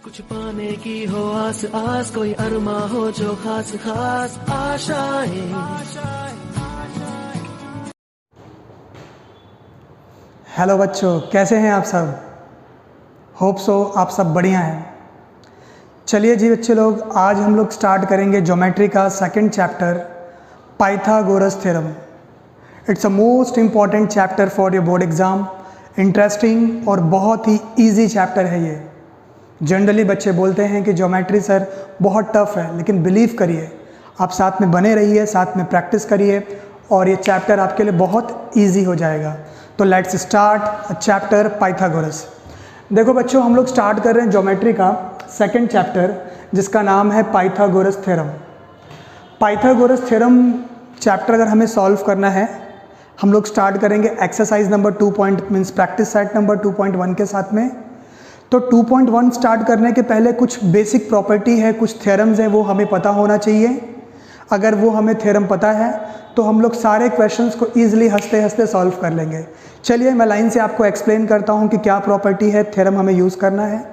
कुछ पाने की हो आस आस, कोई अरमा हो जो खास खास आशाएं। हेलो बच्चों, कैसे हैं आप सब? होप सो आप सब बढ़िया हैं। चलिए जी बच्चे लोग, आज हम लोग स्टार्ट करेंगे ज्योमेट्री का second chapter, Pythagoras theorem. It's a most important chapter for your board exam. Interesting और बहुत ही ईजी चैप्टर है ये। जनरली बच्चे बोलते हैं कि ज्योमेट्री सर बहुत टफ है, लेकिन बिलीव करिए, आप साथ में बने रहिए, साथ में प्रैक्टिस करिए और ये चैप्टर आपके लिए बहुत ईजी हो जाएगा। तो लेट्स स्टार्ट चैप्टर पाइथागोरस। देखो बच्चों, हम लोग स्टार्ट कर रहे हैं ज्योमेट्री का सेकंड चैप्टर, जिसका नाम है Pythagoras theorem. Pythagoras theorem chapter अगर हमें सॉल्व करना है, हम लोग स्टार्ट करेंगे exercise number 2 means practice set number 2.1 के साथ में। तो 2.1 स्टार्ट करने के पहले कुछ बेसिक प्रॉपर्टी है, कुछ थ्योरम्स है, वो हमें पता होना चाहिए। अगर वो हमें थ्योरम पता है तो हम लोग सारे क्वेश्चंस को ईजिली हंसते हंसते सॉल्व कर लेंगे। चलिए मैं लाइन से आपको एक्सप्लेन करता हूँ कि क्या प्रॉपर्टी है, थ्योरम हमें यूज़ करना है।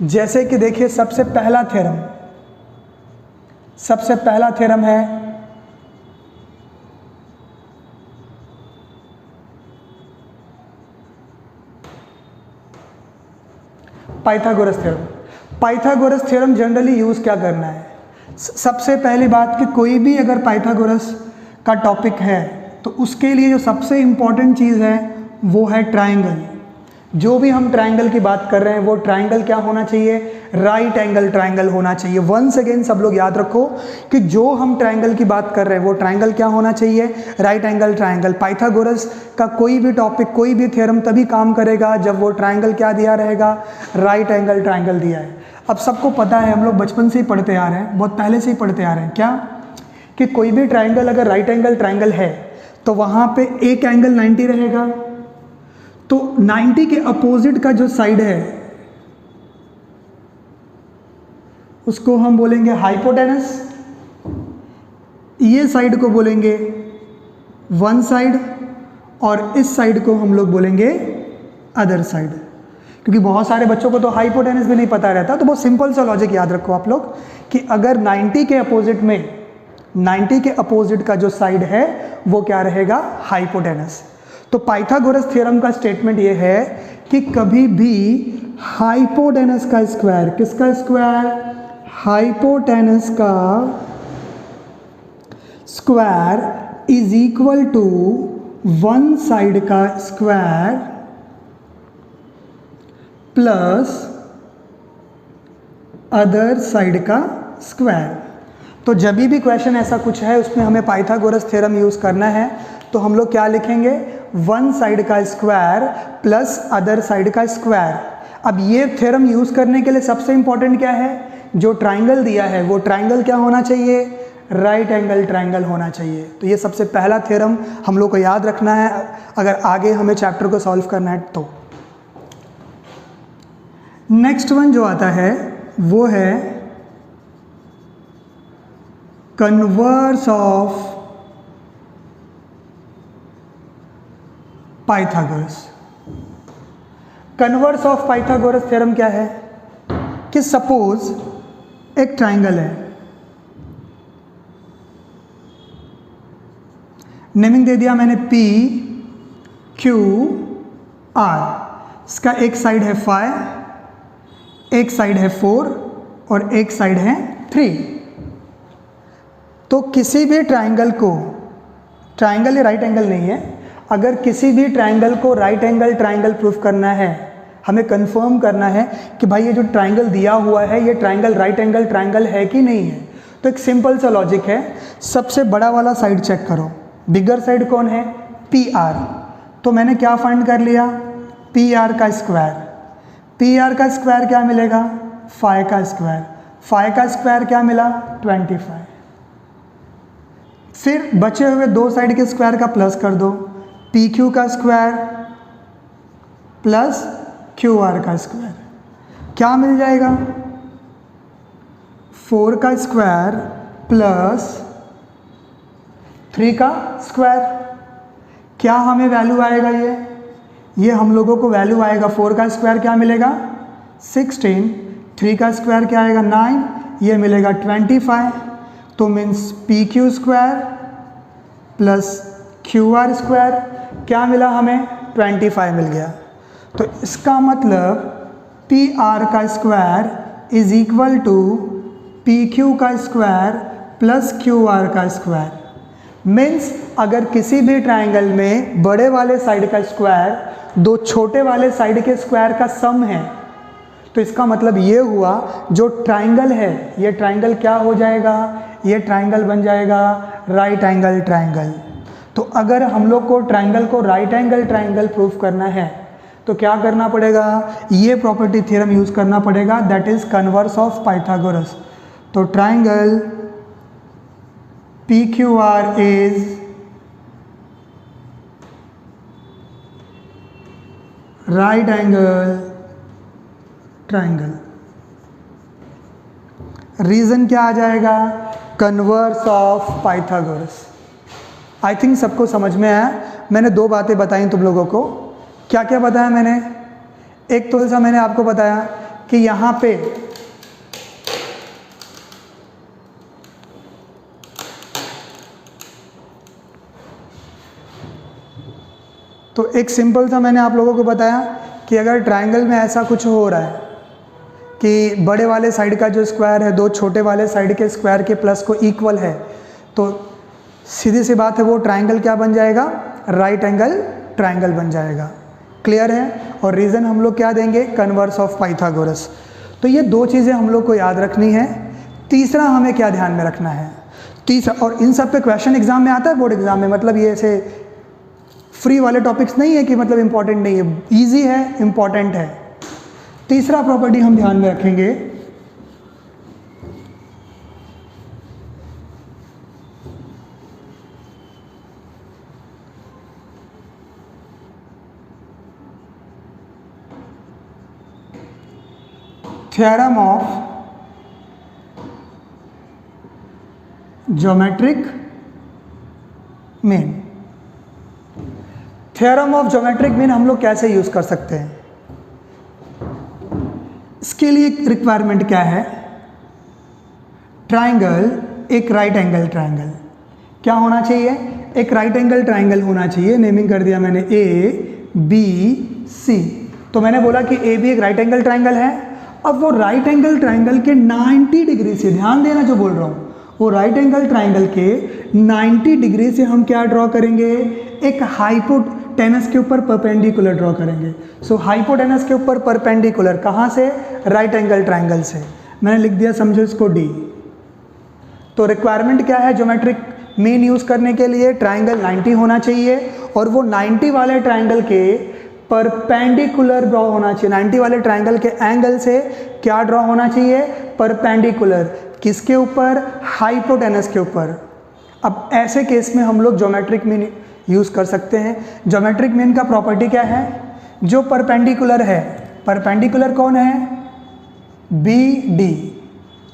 जैसे कि देखिए, सबसे पहला थ्योरम है Pythagoras theorem. Pythagoras theorem generally use क्या करना है? सबसे पहली बात कि कोई भी अगर पाइथागोरस का टॉपिक है तो उसके लिए जो सबसे इम्पॉर्टेंट चीज़ है वो है ट्राइंगल। जो भी हम ट्राइंगल की बात कर रहे हैं वो ट्राइंगल क्या होना चाहिए? राइट एंगल ट्राइंगल होना चाहिए। वंस अगेन सब लोग याद रखो कि जो हम ट्राइंगल की बात कर रहे हैं वो ट्राइंगल क्या होना चाहिए? Right angle triangle. पाइथागोरस का कोई भी टॉपिक, कोई भी थ्योरम तभी काम करेगा जब वो ट्राइंगल क्या दिया रहेगा? राइट एंगल ट्राइंगल दिया है। अब सबको पता है, हम लोग बचपन से ही पढ़ते आ रहे हैं, बहुत पहले से ही पढ़ते आ रहे हैं, क्या कि कोई भी ट्राइंगल अगर राइट एंगल ट्राइंगल है तो वहाँ पे एक एंगल 90 रहेगा, तो 90 के अपोजिट का जो साइड है उसको हम बोलेंगे हाइपोटेनस। ये साइड को बोलेंगे वन साइड और इस साइड को हम लोग बोलेंगे अदर साइड। क्योंकि बहुत सारे बच्चों को तो हाइपोटेनस भी नहीं पता रहता, तो बहुत सिंपल सा लॉजिक याद रखो आप लोग कि अगर 90 के अपोजिट का जो साइड है वो क्या रहेगा? हाइपोटेनस। तो पाइथागोरस थ्योरम का स्टेटमेंट ये है कि कभी भी हाइपोटेनस का स्क्वायर, किसका स्क्वायर? हाइपोटेनस का square is equal to one side का स्क्वायर प्लस अदर साइड का स्क्वायर। तो जब भी क्वेश्चन ऐसा कुछ है उसमें हमें पाइथागोरस थ्योरम यूज़ करना है तो हम लोग क्या लिखेंगे? वन साइड का स्क्वायर प्लस अदर साइड का स्क्वायर। अब ये थ्योरम यूज़ करने के लिए सबसे इंपॉर्टेंट क्या है? जो ट्राइंगल दिया है वो ट्राइंगल क्या होना चाहिए? राइट एंगल ट्राइंगल होना चाहिए। तो ये सबसे पहला थ्योरम हम लोग को याद रखना है अगर आगे हमें चैप्टर को सॉल्व करना है तो। नेक्स्ट वन जो आता है वो है converse of Pythagoras. Converse of Pythagoras theorem क्या है कि सपोज एक ट्राइंगल है, नेमिंग दे दिया मैंने P Q R। इसका एक साइड है 5, एक साइड है 4 और एक साइड है 3। तो किसी भी ट्राइंगल को, ट्राइंगल ये राइट एंगल नहीं है, अगर किसी भी ट्राइंगल को राइट एंगल ट्राइंगल प्रूफ करना है, हमें कंफर्म करना है कि भाई ये जो ट्राइंगल दिया हुआ है ये ट्राइंगल राइट एंगल ट्राइंगल है कि नहीं है, तो एक सिंपल सा लॉजिक है। सबसे बड़ा वाला साइड चेक करो, बिगर साइड कौन है? PR। तो मैंने क्या फाइंड कर लिया? PR का स्क्वायर। PR का स्क्वायर क्या मिलेगा? 5 का स्क्वायर। 5 का स्क्वायर क्या मिला? 25। फिर बचे हुए दो साइड के स्क्वायर का प्लस कर दो, PQ का स्क्वायर प्लस QR का स्क्वायर क्या मिल जाएगा? 4 का स्क्वायर प्लस 3 का स्क्वायर। क्या हमें वैल्यू आएगा? ये हम लोगों को वैल्यू आएगा 4 का स्क्वायर क्या मिलेगा? 16। 3 का स्क्वायर क्या आएगा 9, ये मिलेगा 25, तो means P Q square plus Q R square क्या मिला हमें 25 मिल गया। तो इसका मतलब पी आर का square is equal to P Q का स्क्वायर प्लस क्यू आर का स्क्वायर। मीन्स अगर किसी भी ट्राइंगल में बड़े वाले साइड का स्क्वायर दो छोटे वाले साइड के स्क्वायर का सम है, तो इसका मतलब ये हुआ जो ट्राइंगल है ये ट्राइंगल क्या हो जाएगा, ये ट्राइंगल बन जाएगा राइट एंगल ट्राइंगल। तो अगर हम लोग को ट्राइंगल को राइट एंगल ट्राइंगल प्रूफ करना है तो क्या करना पड़ेगा, ये प्रॉपर्टी थ्योरम यूज करना पड़ेगा, that is converse of Pythagoras. तो triangle P Q R is right angle triangle. Reason क्या आ जाएगा, converse of Pythagoras. I think सबको समझ में आया। मैंने दो बातें बताई तुम लोगों को। क्या क्या बताया मैंने, एक तो जैसा मैंने आपको बताया कि यहाँ पे तो एक सिंपल सा मैंने आप लोगों को बताया कि अगर ट्राइंगल में ऐसा कुछ हो रहा है कि बड़े वाले साइड का जो स्क्वायर है दो छोटे वाले साइड के स्क्वायर के प्लस को इक्वल है, तो सीधी सी बात है वो ट्राइंगल क्या बन जाएगा, राइट एंगल ट्राइंगल बन जाएगा। क्लियर है। और रीज़न हम लोग क्या देंगे, कन्वर्स ऑफ पाइथागोरस। तो ये दो चीज़ें हम लोग को याद रखनी है। तीसरा हमें क्या ध्यान में रखना है, तीसरा, और इन सब पे क्वेश्चन एग्जाम में आता है, बोर्ड एग्जाम में, मतलब ये ऐसे फ्री वाले टॉपिक्स नहीं है कि मतलब इंपॉर्टेंट नहीं है, ईजी है, इंपॉर्टेंट है। तीसरा प्रॉपर्टी हम ध्यान में रखेंगे, theorem of geometric mean. Theorem of geometric mean हम लोग कैसे यूज कर सकते हैं, इसके लिए रिक्वायरमेंट क्या है, ट्राइंगल एक राइट एंगल ट्राइंगल क्या होना चाहिए, एक राइट एंगल ट्राइंगल होना चाहिए। नेमिंग कर दिया मैंने ए बी सी। तो मैंने बोला कि ए बी एक राइट एंगल ट्राइंगल है। अब वो राइट एंगल ट्राइंगल के 90 डिग्री से, ध्यान देना जो बोल रहा हूँ, वो राइट एंगल ट्राइंगल के 90 डिग्री से हम क्या ड्रॉ करेंगे, एक हाइपोटेनस के ऊपर परपेंडिकुलर ड्रॉ करेंगे। सो हाइपोटेनस के ऊपर परपेंडिकुलर कहाँ से, राइट एंगल ट्राइंगल से। मैंने लिख दिया, समझो इसको डी। तो रिक्वायरमेंट क्या है ज्योमेट्रिक मीन यूज करने के लिए, ट्राइंगल 90 होना चाहिए और वो 90 वाले ट्राइंगल के परपेंडिकुलर ड्रॉ होना चाहिए। 90 वाले ट्राइंगल के एंगल से क्या ड्रॉ होना चाहिए, परपेंडिकुलर। किसके ऊपर, हाइपोटेनस के ऊपर। अब ऐसे केस में हम लोग ज्योमेट्रिक मीन यूज कर सकते हैं। ज्योमेट्रिक मीन का प्रॉपर्टी क्या है, जो परपेंडिकुलर है, परपेंडिकुलर कौन है, बी डी।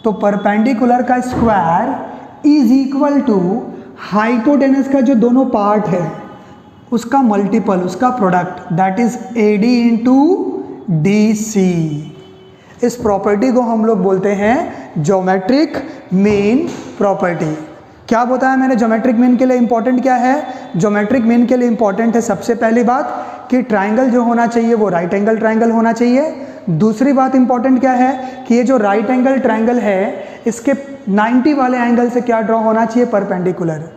तो परपेंडिकुलर का square is equal to hypotenuse का जो दोनों पार्ट है उसका मल्टीपल, उसका product, that is A D into D C. इस प्रॉपर्टी को हम लोग बोलते हैं ज्योमेट्रिक मीन प्रॉपर्टी। क्या बताया मैंने ज्योमेट्रिक मीन के लिए इंपॉर्टेंट क्या है, ज्योमेट्रिक मीन के लिए इंपॉर्टेंट है सबसे पहली बात कि ट्राइंगल जो होना चाहिए वो राइट एंगल ट्राइंगल होना चाहिए। दूसरी बात इंपॉर्टेंट क्या है कि ये जो राइट एंगल ट्राइंगल है इसके 90 वाले एंगल से क्या ड्रॉ होना चाहिए, परपेंडिकुलर।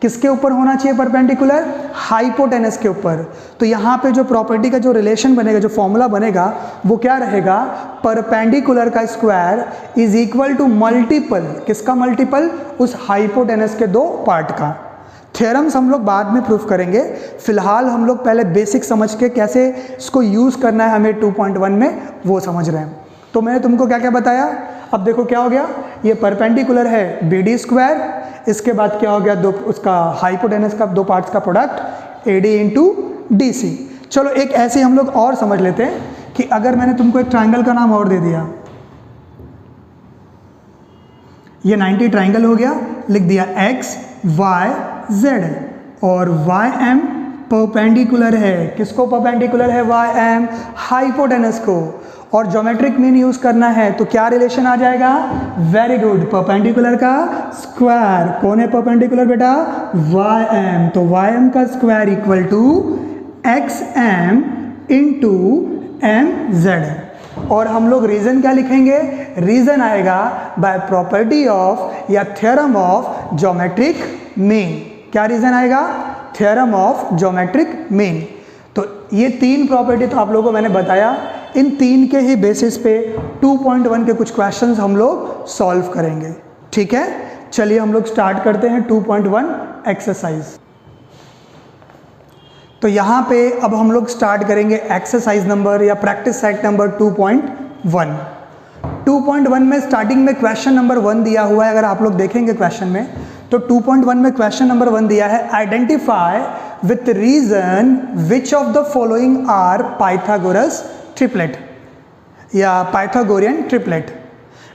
किसके ऊपर होना चाहिए परपेंडिकुलर, हाइपोटेनस के ऊपर। तो यहाँ पे जो प्रॉपर्टी का जो रिलेशन बनेगा, जो फॉर्मूला बनेगा वो क्या रहेगा, परपेंडिकुलर का square is equal to multiple, किसका मल्टीपल, उस हाइपोटेनस के दो पार्ट का। थ्योरम्स हम लोग बाद में प्रूफ करेंगे, फिलहाल हम लोग पहले बेसिक समझ के कैसे इसको यूज करना है हमें 2.1 में वो समझ रहे हैं। तो मैंने तुमको क्या क्या बताया, अब देखो क्या हो गया, ये परपेंडिकुलर है बी डी स्क्वायर, इसके बाद क्या हो गया, दो उसका हाइपोटेनस का दो पार्ट्स का product A D into D C. चलो एक ऐसे हम लोग और समझ लेते हैं कि अगर मैंने तुमको एक ट्राइंगल का नाम और दे दिया, ये 90 ट्राइंगल हो गया, लिख दिया एक्स वाई जेड और वाई एम परपेंडिकुलर है, किसको परपेंडिकुलर है, वाई एम हाइपोटेनस को। और ज्योमेट्रिक मीन यूज करना है तो क्या रिलेशन आ जाएगा? वेरी गुड, परपेंडिकुलर का स्क्वायर। कौन है परपेंडिकुलर बेटा? YM। तो YM का square equal to XM into MZ। और हम लोग रीजन क्या लिखेंगे? रीजन आएगा बाय प्रॉपर्टी ऑफ या थ्योरम ऑफ ज्योमेट्रिक मीन। क्या रीजन आएगा? Theorem of geometric mean. तो ये तीन प्रॉपर्टी तो आप लोगों को मैंने बताया, इन तीन के ही बेसिस पे 2.1 के कुछ क्वेश्चंस हम लोग सॉल्व करेंगे। ठीक है, चलिए हम लोग स्टार्ट करते हैं 2.1 एक्सरसाइज। तो यहाँ पे अब हम लोग स्टार्ट करेंगे एक्सरसाइज नंबर या प्रैक्टिस सेट नंबर 2.1। 2.1 में स्टार्टिंग में क्वेश्चन नंबर 1 दिया हुआ है। अगर आप लोग देखेंगे क्वेश्चन में तो 2.1 में क्वेश्चन नंबर 1 दिया है, identify with reason which of the following are Pythagoras triplet या पाइथागोरियन ट्रिपलेट।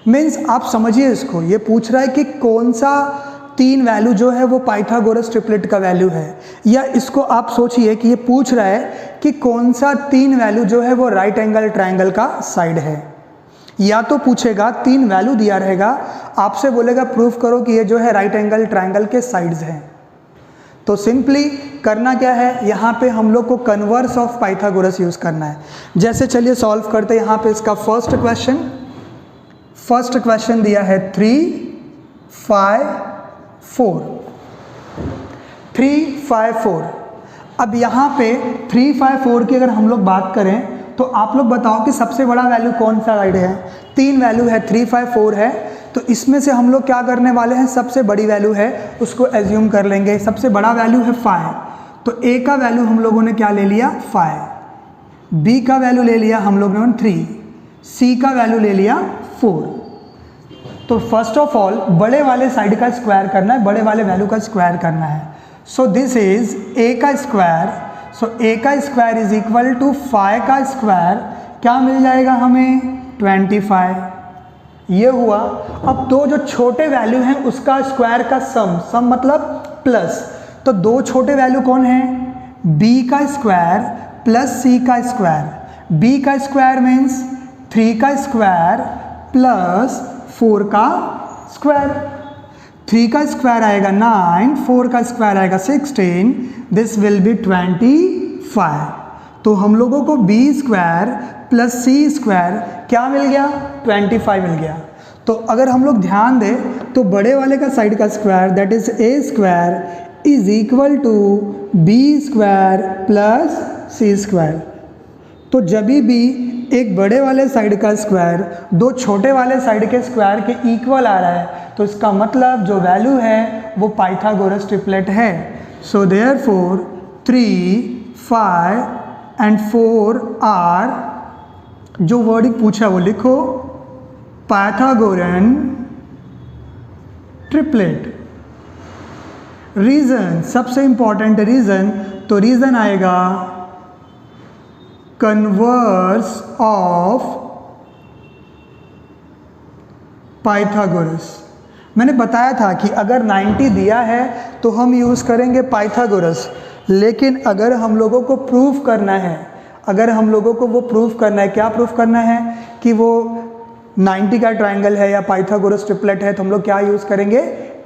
मीन्स आप समझिए इसको, ये पूछ रहा है कि कौन सा तीन वैल्यू जो है वो पाइथागोरस ट्रिपलेट का वैल्यू है, या इसको आप सोचिए कि ये पूछ रहा है कि कौन सा तीन वैल्यू जो है वो राइट एंगल ट्रायंगल का साइड है। या तो पूछेगा, तीन वैल्यू दिया रहेगा, आपसे बोलेगा प्रूफ करो कि ये जो है राइट एंगल ट्रायंगल के साइड्स हैं। तो सिंपली करना क्या है, यहाँ पे हम लोग को कन्वर्स ऑफ पाइथागोरस यूज करना है। जैसे चलिए सॉल्व करते हैं। यहाँ पे इसका फर्स्ट क्वेश्चन दिया है 3, 5, 4। 3, 5, 4। अब यहाँ पे 3, 5, 4 की अगर हम लोग बात करें तो आप लोग बताओ कि सबसे बड़ा वैल्यू कौन सा साइड है? तीन वैल्यू है, 3, 5, 4 है। तो इसमें से हम लोग क्या करने वाले हैं, सबसे बड़ी वैल्यू है उसको एज्यूम कर लेंगे। सबसे बड़ा वैल्यू है 5, तो A का वैल्यू हम लोगों ने क्या ले लिया? 5। B का वैल्यू ले लिया हम लोगों ने 3। C का वैल्यू ले लिया 4। तो फर्स्ट ऑफ ऑल बड़े वाले साइड का स्क्वायर करना है, बड़े वाले वैल्यू का स्क्वायर करना है। सो दिस इज A का स्क्वायर। सो A का स्क्वायर इज इक्वल टू 5 का स्क्वायर। क्या मिल जाएगा हमें? 25। ये हुआ। अब दो जो छोटे वैल्यू हैं उसका स्क्वायर का सम मतलब प्लस। तो दो छोटे वैल्यू कौन है? B का स्क्वायर प्लस C का स्क्वायर। B का स्क्वायर मीन्स 3 का स्क्वायर प्लस 4 का स्क्वायर। 3 का स्क्वायर आएगा 9, 4 का स्क्वायर आएगा 16, दिस विल बी 25। तो हम लोगों को B square plus C square क्या मिल गया? 25 मिल गया। तो अगर हम लोग ध्यान दें तो बड़े वाले का साइड का square that is A square is equal to B square plus C square. तो जब भी एक बड़े वाले साइड का स्क्वायर दो छोटे वाले साइड के स्क्वायर के इक्वल आ रहा है तो इसका मतलब जो वैल्यू है वो पाइथागोरस ट्रिपलेट है। सो देयरफॉर 3, 5 एंड 4 आर, जो वर्डिंग पूछा वो लिखो, पाइथागोरियन ट्रिपलेट। रीजन, सबसे इंपॉर्टेंट रीजन, तो रीजन आएगा कन्वर्स ऑफ पाइथागोरस। मैंने बताया था कि अगर 90 दिया है तो हम यूज़ करेंगे पाइथागोरस, लेकिन अगर हम लोगों को प्रूफ करना है, अगर हम लोगों को वो प्रूफ करना है, क्या प्रूफ करना है कि वो 90 का ट्रायंगल है या पाइथागोरस ट्रिपलेट है, तो हम लोग क्या यूज़ करेंगे?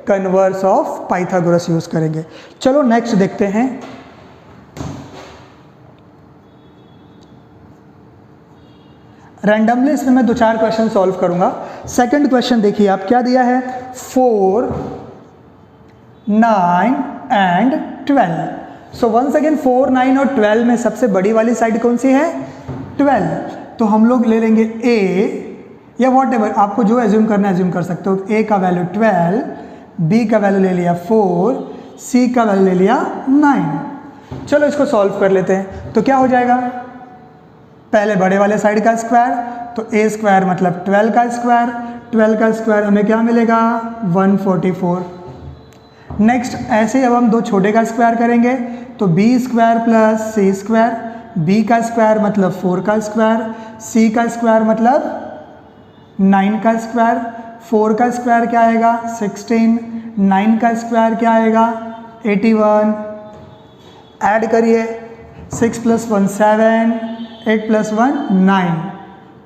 कन्वर्स ऑफ पाइथागोरस यूज़ करेंगे। चलो नेक्स्ट देखते हैं। रैंडमली इसमें मैं 2-4 क्वेश्चन सॉल्व करूंगा। सेकंड क्वेश्चन देखिए आप, क्या दिया है? 4, 9 एंड 12। सो वंस अगेन 4, 9 और 12 में सबसे बड़ी वाली साइड कौन सी है? 12। तो हम लोग ले लेंगे A या वॉट एवर, आपको जो एज्यूम करना है एज्यूम कर सकते हो। A का वैल्यू 12, B का वैल्यू ले लिया 4, C का वैल्यू ले लिया 9। चलो इसको सॉल्व कर लेते हैं। तो क्या हो जाएगा? पहले बड़े वाले साइड का स्क्वायर, तो A स्क्वायर मतलब 12 का स्क्वायर। 12 का स्क्वायर हमें क्या मिलेगा? 144। नेक्स्ट ऐसे ही अब हम दो छोटे का स्क्वायर करेंगे, तो B square plus C square. B का स्क्वायर मतलब 4 का स्क्वायर, C का स्क्वायर मतलब 9 का स्क्वायर। 4 का स्क्वायर क्या आएगा? 16। 9 का स्क्वायर क्या आएगा? 81। ऐड करिए, 6 + 1 7, 8 + 1 9।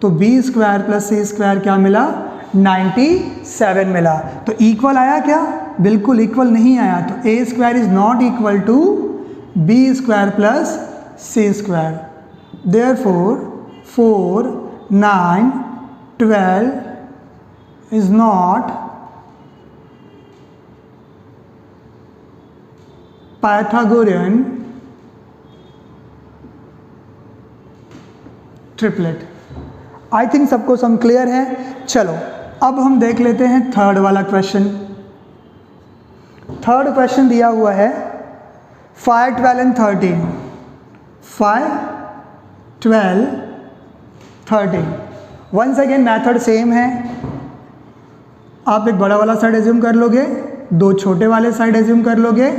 तो B square plus C square क्या मिला, 97 मिला। तो इक्वल आया क्या, बिल्कुल इक्वल नहीं आया। तो A square is not equal to B square plus C square. Therefore 4, 9, 12 is not Pythagorean triplet. I think सबको सम क्लियर है। चलो अब हम देख लेते हैं थर्ड वाला क्वेश्चन। थर्ड क्वेश्चन दिया हुआ है 5, 12 and 13। 5, 12, 13। Once again method same है। आप एक बड़ा वाला साइड एज्यूम कर लोगे, दो छोटे वाले साइड एज्यूम कर लोगे।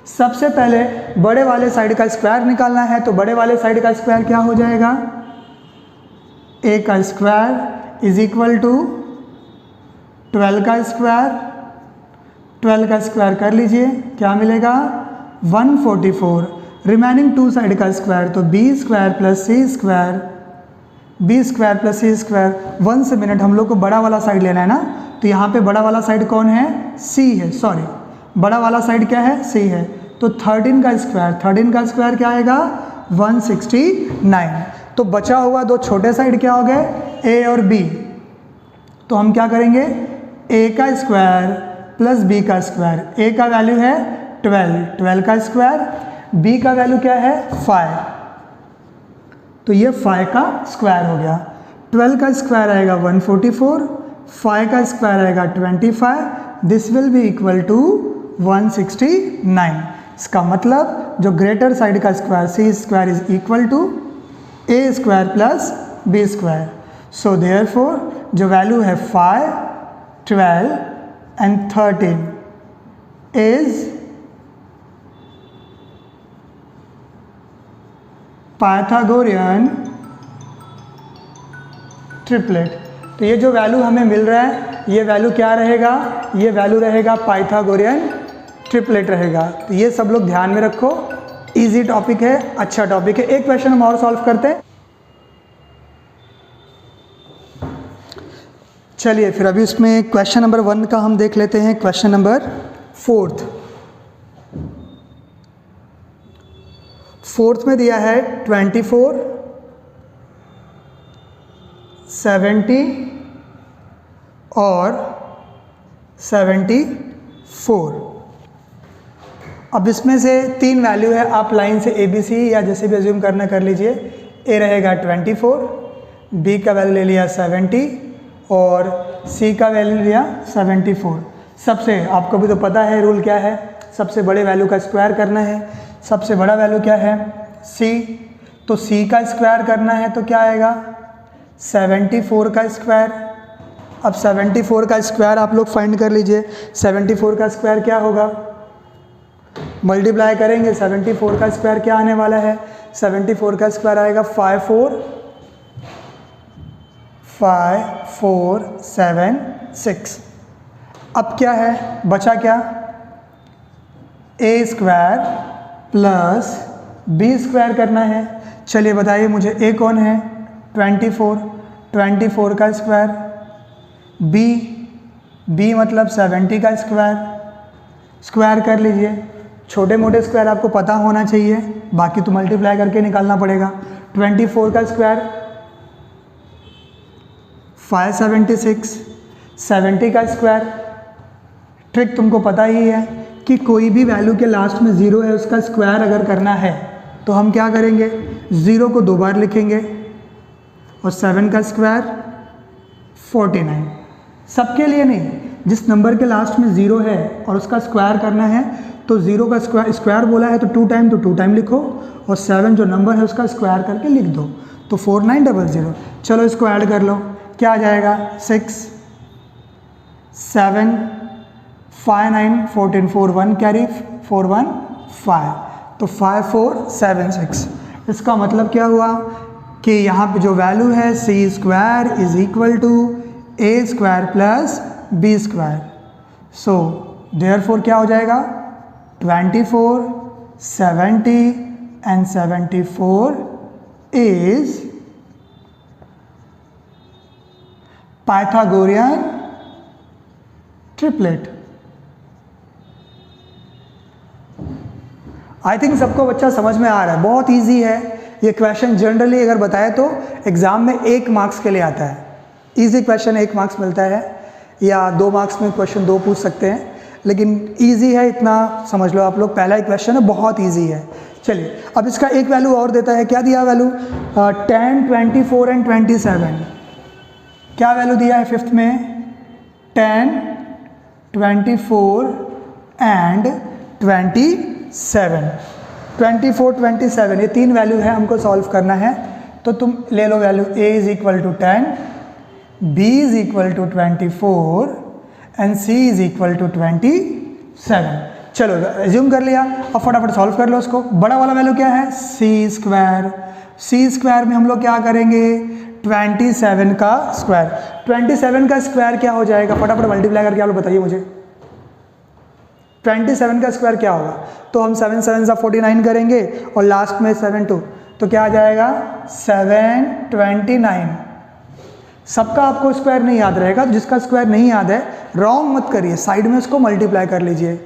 सबसे पहले बड़े वाले साइड का स्क्वायर निकालना है, तो बड़े वाले साइड का स्क्वायर क्या हो जाएगा, ए का स्क्वायर इज इक्वल टू 12 का स्क्वायर। 12 का स्क्वायर कर लीजिए, क्या मिलेगा 144। रिमेनिंग टू साइड का स्क्वायर, तो B square plus C square, B square plus C square. 1 से मिनट हम लोग को बड़ा वाला साइड लेना है ना, तो यहाँ पे बड़ा वाला साइड कौन है, सी है। सॉरी, बड़ा वाला साइड क्या है, सी है। तो 13 का स्क्वायर, 13 का स्क्वायर क्या आएगा 169। तो बचा हुआ दो छोटे साइड क्या हो गए, ए और बी। तो हम क्या करेंगे, ए का स्क्वायर प्लस बी का स्क्वायर। ए का वैल्यू है 12, 12 का स्क्वायर, बी का वैल्यू क्या है 5, तो ये 5 का स्क्वायर हो गया। 12 का स्क्वायर आएगा 144, 5 का स्क्वायर आएगा 25। This will be equal to 169। इसका मतलब जो ग्रेटर साइड का square C square is equal to A square plus B square. So therefore जो वैल्यू है 5, 12 एंड 13 इज पाइथागोरियन ट्रिपलेट। तो ये जो वैल्यू हमें मिल रहा है, ये वैल्यू क्या रहेगा, ये वैल्यू रहेगा पाइथागोरियन ट्रिपलेट रहेगा। तो ये सब लोग ध्यान में रखो, इजी टॉपिक है, अच्छा टॉपिक है। एक क्वेश्चन हम और सॉल्व करते हैं। चलिए फिर अभी उसमें क्वेश्चन नंबर 1 का हम देख लेते हैं। क्वेश्चन नंबर 4th में दिया है 24, 70 और 74। अब इसमें से 3 वैल्यू है, आप लाइन से ए बी सी या जैसे भी एज्यूम करना कर लीजिए। ए रहेगा 24, बी का वैल्यू ले लिया 70 और सी का वैल्यू लिया 74। सबसे आपको भी तो पता है रूल क्या है, सबसे बड़े वैल्यू का स्क्वायर करना है। सबसे बड़ा वैल्यू क्या है सी, तो सी का स्क्वायर करना है तो क्या आएगा 74 का स्क्वायर। अब 74 का स्क्वायर आप लोग फाइंड कर लीजिए। 74 का स्क्वायर क्या होगा, मल्टीप्लाई करेंगे। 74 का स्क्वायर क्या आने वाला है, 74 का स्क्वायर आएगा 5, 4, 7, 6। अब क्या है बचा क्या, ए स्क्वायर प्लस बी स्क्वायर करना है। चलिए बताइए मुझे ए कौन है 24, 24 का स्क्वायर, बी मतलब 70 का स्क्वायर। स्क्वायर कर लीजिए, छोटे मोटे स्क्वायर आपको पता होना चाहिए, बाकी तो मल्टीप्लाई करके निकालना पड़ेगा। 24 का स्क्वायर 576, 70 का स्क्वायर। ट्रिक तुमको पता ही है कि कोई भी वैल्यू के लास्ट में 0 है उसका स्क्वायर अगर करना है तो हम क्या करेंगे, 0 को 2 बार लिखेंगे और 7 का स्क्वायर 49। सबके लिए नहीं, जिस नंबर के लास्ट में 0 है और उसका स्क्वायर करना है तो 0 का स्क्वायर बोला है तो 2 टाइम तो 2 टाइम लिखो और 7 जो नंबर है उसका स्क्वायर करके लिख दो, तो 4900। चलो इसको ऐड कर लो, क्या आ जाएगा 6, 7, 5, 9, 14, 4, 1 कैरी 4, 1, 5, तो 5, 4, 7, 6। इसका मतलब क्या हुआ कि यहाँ पे जो वैल्यू है C square is equal to A square plus B square. So therefore क्या हो जाएगा 24, 70 and 74 is Pythagorean triplet. I think सबको बच्चा समझ में आ रहा है, बहुत इजी है ये क्वेश्चन। जनरली अगर बताए तो एग्जाम में 1 मार्क्स के लिए आता है। इजी क्वेश्चन 1 मार्क्स मिलता है, या 2 मार्क्स में क्वेश्चन 2 पूछ सकते हैं, लेकिन इजी है, इतना समझ लो आप लोग। पहला ही क्वेश्चन है, बहुत इजी है। चलिए अब इसका एक वैल्यू और देता है। क्या दिया वैल्यू? 10, 24 एंड 27। क्या वैल्यू दिया है फिफ्थ में? 10, 24 एंड 27। 24, 27 ये 3 वैल्यू है, हमको सॉल्व करना है। तो तुम ले लो value a is equal to 10, b is equal to 24 and c is equal to 27। चलो रिज्यूम कर लिया, अब फटाफट सॉल्व कर लो उसको। बड़ा वाला वैल्यू क्या है? c square. c स्क्वायर में हम लोग क्या करेंगे? 27 का स्क्वायर। 27 का स्क्वायर क्या हो जाएगा? फटाफट मल्टीप्लाई करके आप लोग बताइए मुझे। 27 का स्क्वायर क्या होगा? तो हम 7 7 सा 49 करेंगे और लास्ट में 7 2, तो क्या आ जाएगा? 729। सबका आपको स्क्वायर नहीं याद रहेगा, तो जिसका स्क्वायर नहीं याद है रॉन्ग मत करिए, साइड में उसको मल्टीप्लाई कर लीजिए।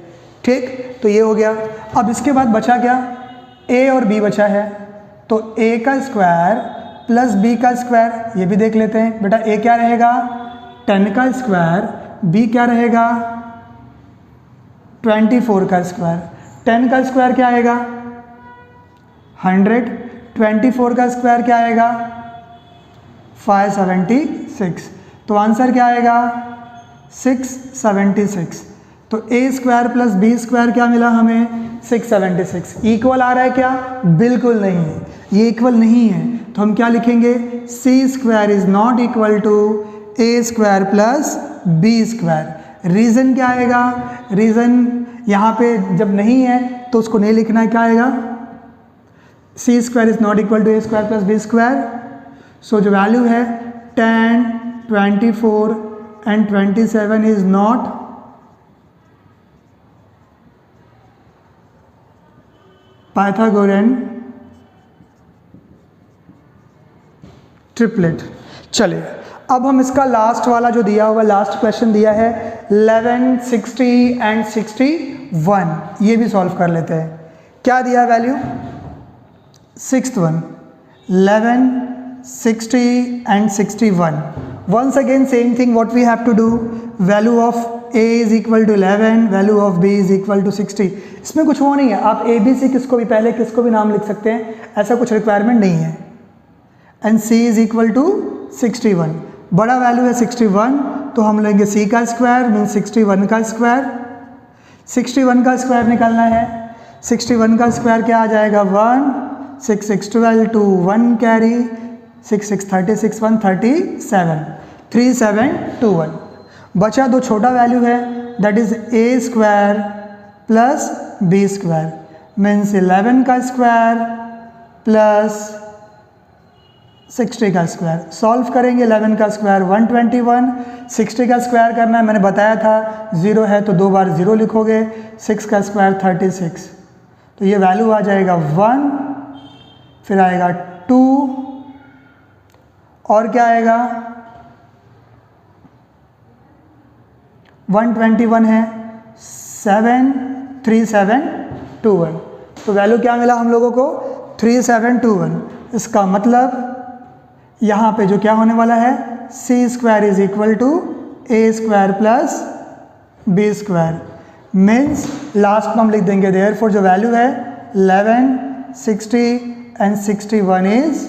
ठीक, तो ये हो गया। अब इसके बाद बचा क्या? a और b बचा है, तो a का स्क्वायर प्लस b का स्क्वायर, ये भी देख लेते हैं। बेटा a क्या रहेगा? 10 का स्क्वायर, b क्या रहेगा? 24 का स्क्वायर। 10 का स्क्वायर क्या आएगा? 100। 24 का स्क्वायर क्या आएगा? 576। तो आंसर क्या आएगा? 676। तो a square plus b square क्या मिला हमें? 676। इक्वल आ रहा है क्या? बिल्कुल नहीं है, ये इक्वल नहीं है। तो हम क्या लिखेंगे? c square is not equal to a square plus b square. Reason क्या आएगा? रीज़न यहाँ पे जब नहीं है तो उसको नहीं लिखना है। क्या आएगा? c square is not equal to a square plus b square. So जो वैल्यू है 10, 24 and 27 is not Pythagorean triplet. चलिए अब हम इसका लास्ट वाला जो दिया हुआ लास्ट क्वेश्चन दिया है 11, 60 एंड 61, ये भी सॉल्व कर लेते हैं। क्या दिया है value? 6th one 11, 60 and 61। Once again same thing what we have to do, value of a is equal to 11, value of b is equal to 60। इसमें कुछ वो नहीं है, आप a b c किसको भी पहले किसको भी नाम लिख सकते हैं, ऐसा कुछ रिक्वायरमेंट नहीं है। And c is equal to 61। बड़ा वैल्यू है 61, तो हम लेंगे c का स्क्वायर मीन 61 का स्क्वायर। 61 का स्क्वायर निकालना है। 61 का स्क्वायर क्या आ जाएगा? 1, 6 6 12 2 1 कैरी, 6 6 36 1 37, 3 7 2 1। बचा दो छोटा वैल्यू है, that is a square plus b square means 11 का स्क्वायर प्लस 60 का स्क्वायर। सॉल्व करेंगे 11 का स्क्वायर 121, 60 का स्क्वायर करना है, मैंने बताया था 0 है तो 2 बार 0 लिखोगे। 6 का स्क्वायर 36, तो ये वैल्यू आ जाएगा 1, फिर आएगा 2 और क्या आएगा? 121 है, 7 3 7 2 1। तो वैल्यू क्या मिला हम लोगों को? 3721। इसका मतलब यहाँ पे जो क्या होने वाला है, c square is equal to a square plus b square means last में हम लिख देंगे देयरफॉर जो वैल्यू है 11, 60 and 61 is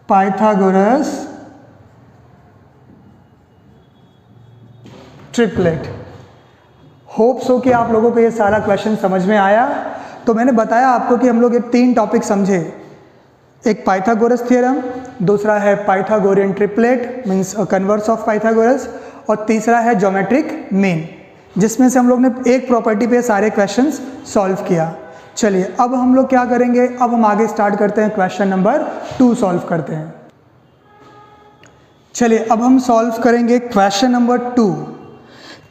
Pythagoras triplet. Hope so कि आप लोगों को ये सारा क्वेश्चन समझ में आया। तो मैंने बताया आपको कि हम लोग ये 3 टॉपिक समझे, एक पाइथागोरस थ्योरम, दूसरा है Pythagorean triplet means converse of Pythagoras, और तीसरा है ज्योमेट्रिक मीन, जिसमें से हम लोग ने एक प्रॉपर्टी पे सारे क्वेश्चंस सॉल्व किया। चलिए अब हम लोग क्या करेंगे, अब हम आगे स्टार्ट करते हैं, क्वेश्चन नंबर 2 सॉल्व करते हैं। चलिए अब हम सॉल्व करेंगे क्वेश्चन नंबर 2।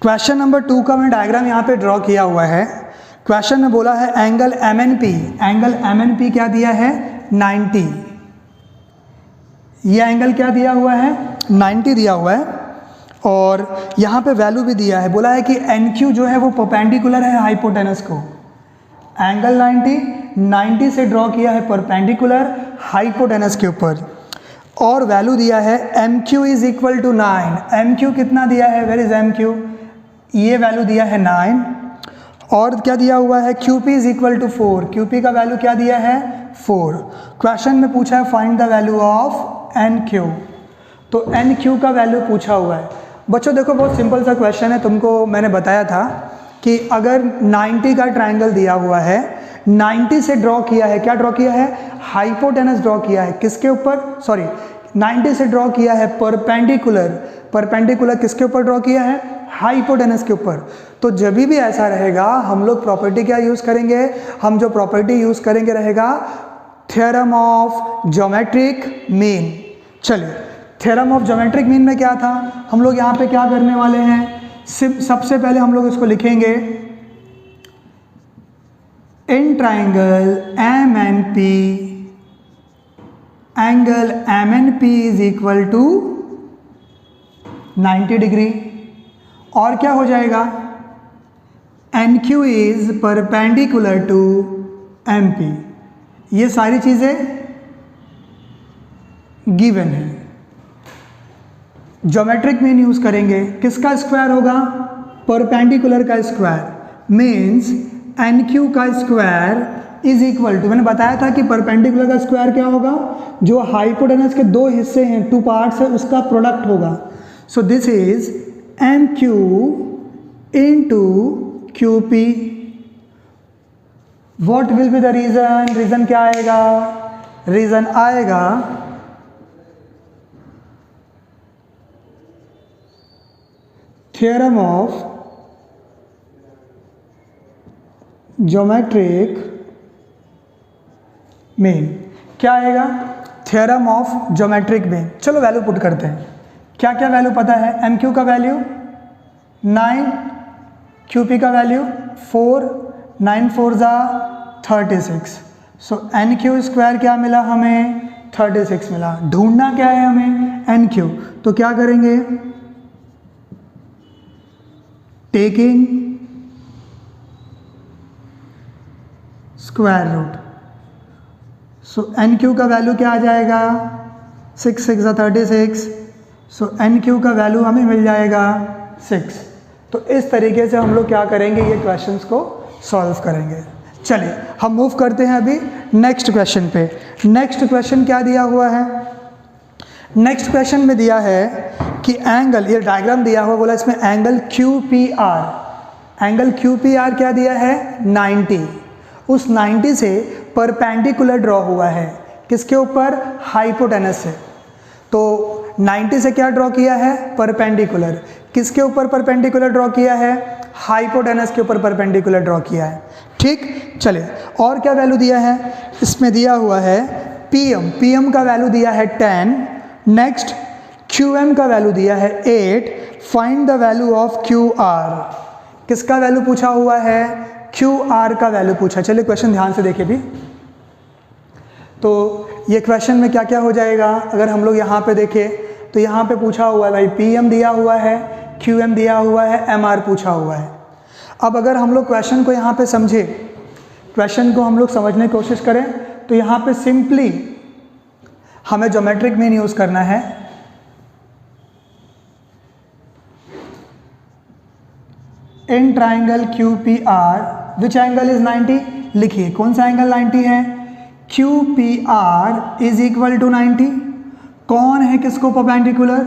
क्वेश्चन नंबर 2 का मैंने डायग्राम यहाँ पे ड्रॉ किया हुआ है। क्वेश्चन में बोला है एंगल MNP, एंगल MNP क्या दिया है? 90। ये एंगल क्या दिया हुआ है, 90 दिया हुआ है, और यहाँ पे वैल्यू भी दिया है, बोला है कि NQ जो है वो परपेंडिकुलर है हाइपोटेनस को। एंगल 90 से ड्रॉ किया है परपेंडिकुलर हाइपोटेनस के ऊपर, और वैल्यू दिया है MQ is equal to 9। MQ कितना दिया है, वेयर इज MQ, ये वैल्यू दिया है 9, और क्या दिया हुआ है QP is equal to 4। QP का वैल्यू क्या दिया है 4। क्वेश्चन में पूछा है find the value of NQ, तो NQ का वैल्यू पूछा हुआ है। बच्चों देखो बहुत सिंपल सा क्वेश्चन है, तुमको मैंने बताया था कि अगर 90 का ट्रायंगल दिया हुआ है, 90 से ड्रॉ किया है, क्या ड्रॉ किया है, हाइपोटेनस ड्रॉ किया है, किसके ऊपर, सॉरी 90 से ड्रॉ किया है परपेंडिकुलर, परपेंडिकुलर किसके ऊपर ड्रॉ किया है, हाइपोटेनस के ऊपर। तो जब भी ऐसा रहेगा हम लोग प्रॉपर्टी क्या यूज़ करेंगे, हम जो प्रॉपर्टी यूज़ करेंगे रहेगा थ्योरम ऑफ ज्योमेट्रिक मीन। चलिए थ्योरम ऑफ ज्योमेट्रिक मीन में क्या था, हम लोग यहाँ पे क्या करने वाले हैं, सबसे पहले हम लोग इसको लिखेंगे in triangle MNP, angle MNP is equal to 90 degree, और क्या हो जाएगा NQ is perpendicular to MP। ये सारी चीज़ें गिवन है। ज्योमेट्रिक मीन यूज करेंगे, किसका स्क्वायर होगा, परपेंडिकुलर का स्क्वायर, मीन्स NQ का स्क्वायर इज इक्वल टू, मैंने बताया था कि परपेंडिकुलर का स्क्वायर क्या होगा, जो हाइपोटेनस के दो हिस्से हैं, 2 पार्ट्स है, उसका प्रोडक्ट होगा। So this is MQ into QP। What will be the reason, reason क्या आएगा, रीजन आएगा थ्योरम ऑफ ज्योमेट्रिक मीन। क्या आएगा, थ्योरम ऑफ ज्योमेट्रिक मीन। चलो वैल्यू पुट करते हैं, क्या क्या वैल्यू पता है, MQ का वैल्यू 9, QP का वैल्यू 4, 9 4 जा 36, सो NQ स्क्वायर क्या मिला हमें, 36 मिला। ढूंढना क्या है हमें, NQ, तो क्या करेंगे, टेकिंग स्क्वायर रूट, सो NQ का वैल्यू क्या आ जाएगा, 6 6 जा 36, सो NQ का वैल्यू हमें मिल जाएगा 6। तो इस तरीके से हम लोग क्या करेंगे, ये क्वेश्चंस को सॉल्व करेंगे। चलिए हम मूव करते हैं अभी नेक्स्ट क्वेश्चन पे। नेक्स्ट क्वेश्चन क्या दिया हुआ है, नेक्स्ट क्वेश्चन में दिया है कि एंगल, ये डायग्राम दिया हुआ, बोला इसमें एंगल QPR, एंगल QPR क्या दिया है 90, उस 90 से परपेंडिकुलर ड्रॉ हुआ है, किसके ऊपर, हाइपोटेनस से। तो 90 से क्या ड्रॉ किया है, परपेंडिकुलर, किसके ऊपर परपेंडिकुलर ड्रॉ किया है, हाइपोटेनस के ऊपर परपेंडिकुलर ड्रॉ किया है। ठीक, चलिए और क्या वैल्यू दिया है, इसमें दिया हुआ है PM का वैल्यू दिया है 10, नेक्स्ट QM का वैल्यू दिया है 8, find the value of QR। किसका वैल्यू पूछा हुआ है, QR का वैल्यू पूछा। चलिए क्वेश्चन ध्यान से देखिए भी, तो ये क्वेश्चन में क्या क्या हो जाएगा, अगर हम लोग यहाँ पे देखें तो यहाँ पे पूछा हुआ है भाई PM दिया हुआ है, QM दिया हुआ है, MR पूछा हुआ है। अब अगर हम लोग क्वेश्चन को यहाँ पे समझे, क्वेश्चन को हम लोग समझने की कोशिश करें, तो यहाँ पे सिंपली हमें ज्योमेट्रिक मीन यूज़ करना है। In triangle QPR which angle is 90, लिखिए कौन सा एंगल 90 है, QPR इज इक्वल टू 90। कौन है किसको परपेंडिकुलर,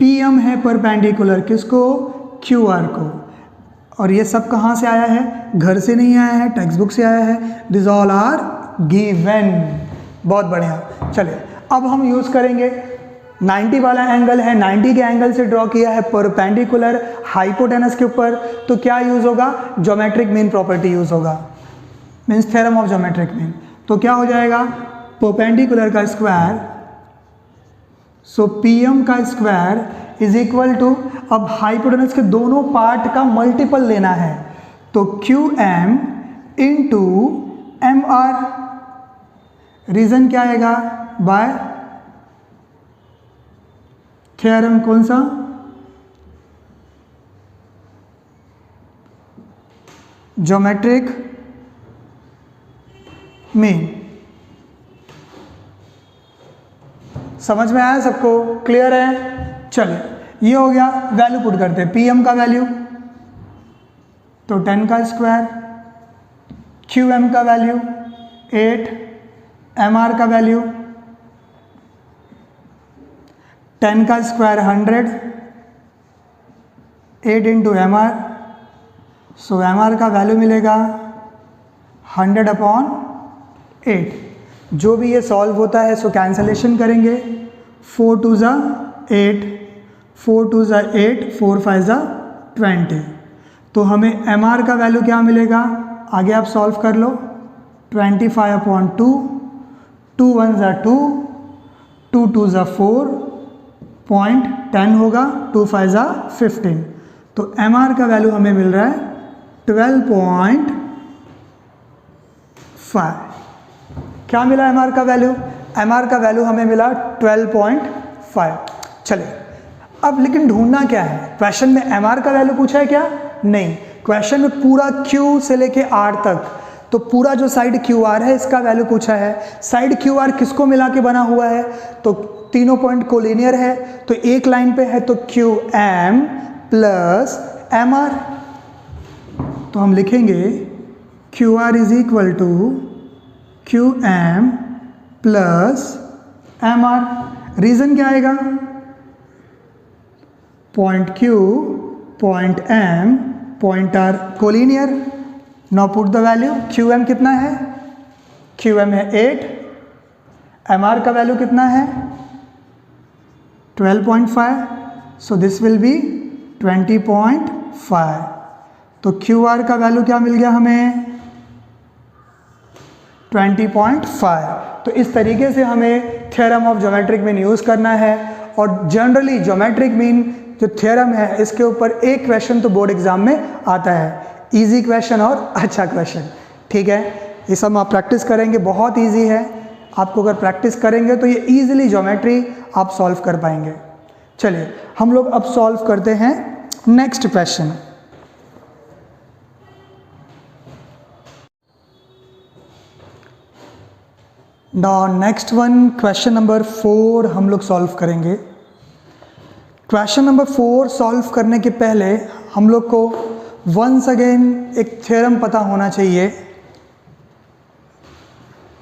PM है परपेंडिकुलर किसको, QR को। और ये सब कहाँ से आया है, घर से नहीं आया है, टेक्स्ट बुक से आया है, दिस ऑल आर गिवन। बहुत बढ़िया। चलिए अब हम यूज़ करेंगे 90 वाला एंगल है, 90 के एंगल से ड्रॉ किया है परपेंडिकुलर हाइपोटेनस के ऊपर, तो क्या यूज़ होगा, ज्योमेट्रिक मीन प्रॉपर्टी यूज़ होगा, means theorem of geometric mean. तो क्या हो जाएगा, परपेंडिकुलर का स्क्वायर, सो PM का स्क्वायर इज इक्वल टू, अब हाइपोटेनस के दोनों पार्ट का मल्टीपल लेना है, तो QM इंटू MR, रीजन क्या आएगा, बाय थ्योरम कौन सा? Geometric mean. समझ में आया सबको? क्लियर है? चलिए ये हो गया। वैल्यू पुट करते हैं। पी एम का वैल्यू तो 10 का स्क्वायर, क्यू एम का वैल्यू 8, एम आर का वैल्यू 10 का स्क्वायर 100, 8 इंटू एम आर। सो एम आर का वैल्यू मिलेगा 100/8। जो भी ये सॉल्व होता है सो कैंसलेशन करेंगे। 4 2 ज़ा 8, 4 2 ज़ा 8, 4 5 ज़ा 20। तो हमें एम आर का वैल्यू क्या मिलेगा? आगे आप सॉल्व कर लो। 25/2, 2 1 ज़ा 2, 2 2 ज़ा 4, 0.10 होगा, 2 5 ज़ा 15। तो एम आर का वैल्यू हमें मिल रहा है 12.5। क्या मिला एम आर का वैल्यू? एम आर का वैल्यू हमें मिला 12.5। चलिए अब लेकिन ढूंढना क्या है? क्वेश्चन में एम आर का वैल्यू पूछा है क्या? नहीं, क्वेश्चन में पूरा Q से लेके R तक, तो पूरा जो साइड QR है इसका वैल्यू पूछा है। साइड QR किसको मिला के बना हुआ है? तो तीनों पॉइंट कोलिनियर है, तो एक लाइन पे है, तो QM प्लस MR। तो हम लिखेंगे QR is equal to QM plus MR। Reason क्या आएगा? Point Q, point M, point R collinear. Now put the value. QM कितना है? QM है 8, MR का वैल्यू कितना है? 12.5। So this will B 20.5। तो QR का वैल्यू क्या मिल गया हमें? 20.5। तो इस तरीके से हमें theorem of geometric mean use करना है। और जनरली ज्योमेट्रिक मीन जो थ्योरम है इसके ऊपर एक क्वेश्चन तो बोर्ड एग्जाम में आता है, इजी क्वेश्चन और अच्छा क्वेश्चन। ठीक है, ये सब आप प्रैक्टिस करेंगे, बहुत इजी है। आपको अगर प्रैक्टिस करेंगे तो ये इजीली ज्योमेट्री आप सॉल्व कर पाएंगे। चलिए हम लोग अब सॉल्व करते हैं next question. Now next one, question number 4 हम लोग सॉल्व करेंगे। क्वेश्चन नंबर 4 सॉल्व करने के पहले हम लोग को वंस अगेन एक थ्योरम पता होना चाहिए।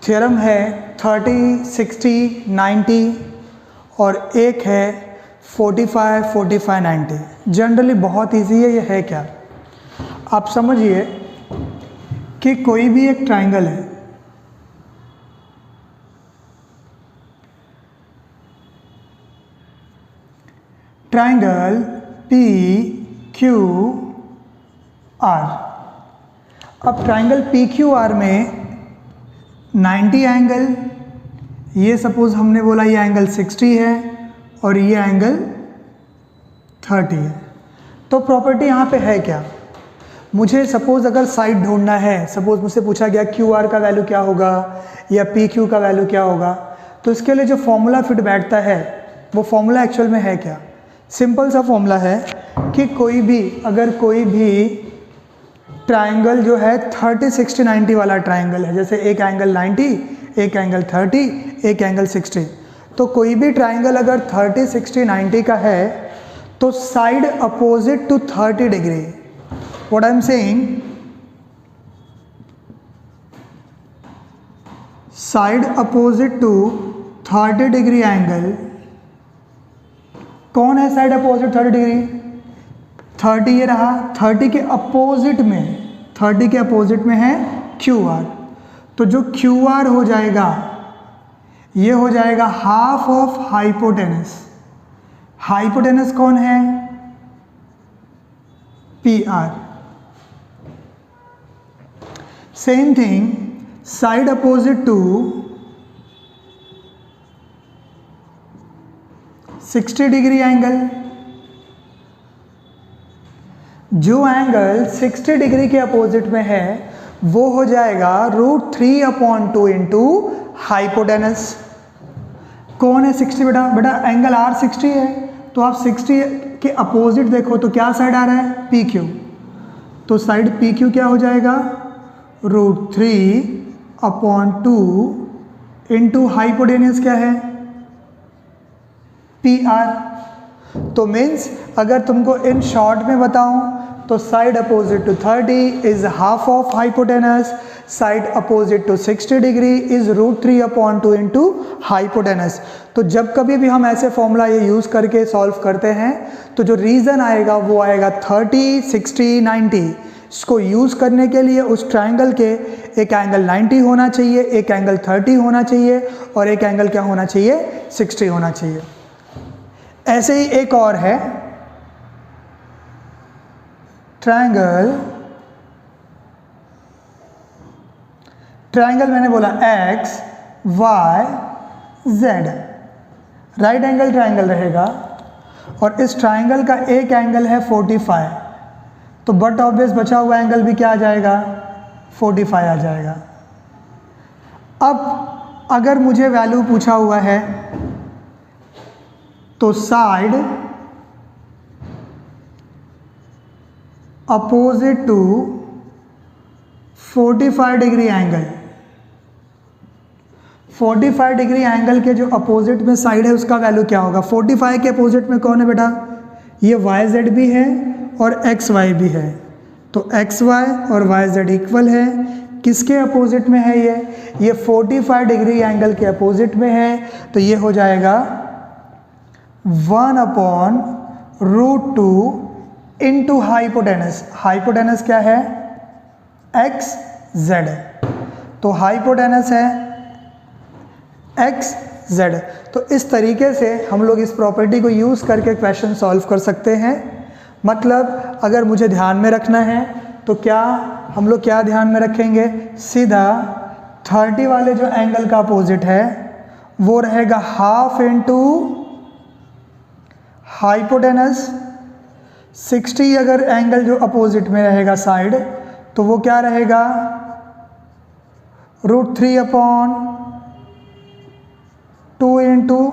थ्योरम है 30, 60, 90 और एक है 45, 45, 90। जनरली बहुत इजी है। ये है क्या? आप समझिए कि कोई भी एक ट्राइंगल है, ट्राइंगल PQR। अब ट्राइंगल PQR में 90 एंगल, ये सपोज हमने बोला ये एंगल 60 है और ये एंगल 30 है। तो प्रॉपर्टी यहाँ पे है क्या? मुझे सपोज अगर साइड ढूंढना है, सपोज मुझसे पूछा गया QR का वैल्यू क्या होगा या PQ का वैल्यू क्या होगा, तो इसके लिए जो फॉर्मूला फिट बैठता है वो फॉर्मूला एक्चुअल में है क्या? सिंपल सा फॉर्मूला है कि अगर कोई भी ट्राइंगल जो है 30, 60, 90 वाला ट्राइंगल है, जैसे एक एंगल 90, एक एंगल 30, एक एंगल 60, तो कोई भी ट्राइंगल अगर 30, 60, 90 का है तो side opposite to 30 degree, what I am saying, side opposite to 30 degree angle, कौन है साइड अपोजिट 30 डिग्री? 30 ये रहा, 30 के अपोजिट में है QR। तो जो QR हो जाएगा ये हो जाएगा हाफ ऑफ हाइपोटेनस। हाइपोटेनस कौन है? PR। Same thing side opposite to 60 degree angle, जो एंगल 60 डिग्री के अपोजिट में है वो हो जाएगा √3/2 इंटू हाइपोटेनस। कौन है 60? बेटा एंगल R 60 है, तो आप 60 के अपोजिट देखो तो क्या साइड आ रहा है, पी क्यू। तो साइड पी क्यू क्या हो जाएगा, √3/2 इंटू हाइपोटेन्यूज क्या है, पी आर। तो मीन्स अगर तुमको इन शॉर्ट में बताऊं तो side opposite to 30 is half of hypotenuse, side opposite to 60 degree is √3/2 into hypotenuse. तो जब कभी भी हम ऐसे फॉर्मूला ये यूज़ करके सॉल्व करते हैं तो जो रीज़न आएगा वो आएगा 30, 60, 90। इसको यूज़ करने के लिए उस ट्राइंगल के एक एंगल 90 होना चाहिए, एक एंगल 30 होना चाहिए और एक एंगल क्या होना चाहिए, 60 होना चाहिए। ऐसे ही एक और है, ट्राइंगल मैंने बोला x y z, right angle triangle रहेगा और इस ट्राइंगल का एक एंगल है 45, तो बट ऑब्वियस बचा हुआ एंगल भी क्या आ जाएगा, 45 आ जाएगा। अब अगर मुझे वैल्यू पूछा हुआ है तो side opposite to 45 degree angle, 45 degree angle के जो अपोजिट में साइड है उसका वैल्यू क्या होगा। 45 के अपोजिट में कौन है बेटा, ये YZ भी है और XY भी है, तो XY और YZ इक्वल है। किसके अपोजिट में है ये 45 डिग्री एंगल के अपोजिट में है, तो ये हो जाएगा 1/√2 इंटू हाइपोटेनस। हाइपोटेनस क्या है, XZ, तो हाइपोटेनस है XZ। तो इस तरीके से हम लोग इस प्रॉपर्टी को यूज़ करके क्वेश्चन सॉल्व कर सकते हैं। मतलब अगर मुझे ध्यान में रखना है तो क्या हम लोग क्या ध्यान में रखेंगे, सीधा 30 वाले जो एंगल का अपोजिट है वो रहेगा हाफ इंटू हाइपोटेनस। 60 अगर एंगल जो अपोजिट में रहेगा साइड, तो वो क्या रहेगा, √3/2 इंटू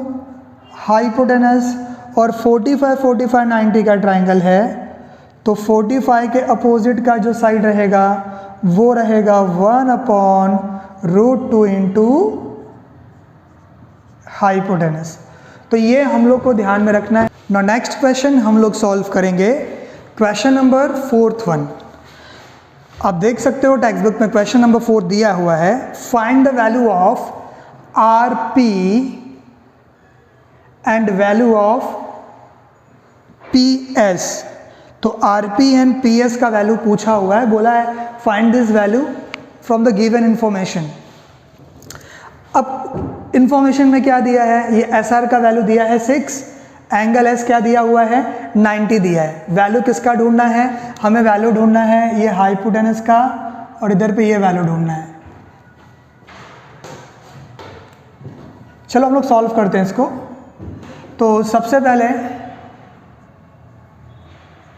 हाइपोटेनस। और 45 90 का ट्राइंगल है, तो 45 के अपोजिट का जो साइड रहेगा वो रहेगा 1/√2 इंटू हाइपोटेनस। तो ये हम लोग को ध्यान में रखना है। नाउ नेक्स्ट क्वेश्चन हम लोग सॉल्व करेंगे, क्वेश्चन नंबर 4th। आप देख सकते हो टेक्स्ट बुक में क्वेश्चन नंबर 4 दिया हुआ है, find the value of RP and value of PS। तो RP एंड PS का वैल्यू पूछा हुआ है, बोला है find this value from the given information. अब इंफॉर्मेशन में क्या दिया है, ये SR का वैल्यू दिया है 6, एंगल S क्या दिया हुआ है, 90 दिया है। वैल्यू किसका ढूंढना है, हमें वैल्यू ढूंढना है ये हाइपोटेनस का और इधर पे ये वैल्यू ढूंढना है। चलो हम लोग सॉल्व करते हैं इसको। तो सबसे पहले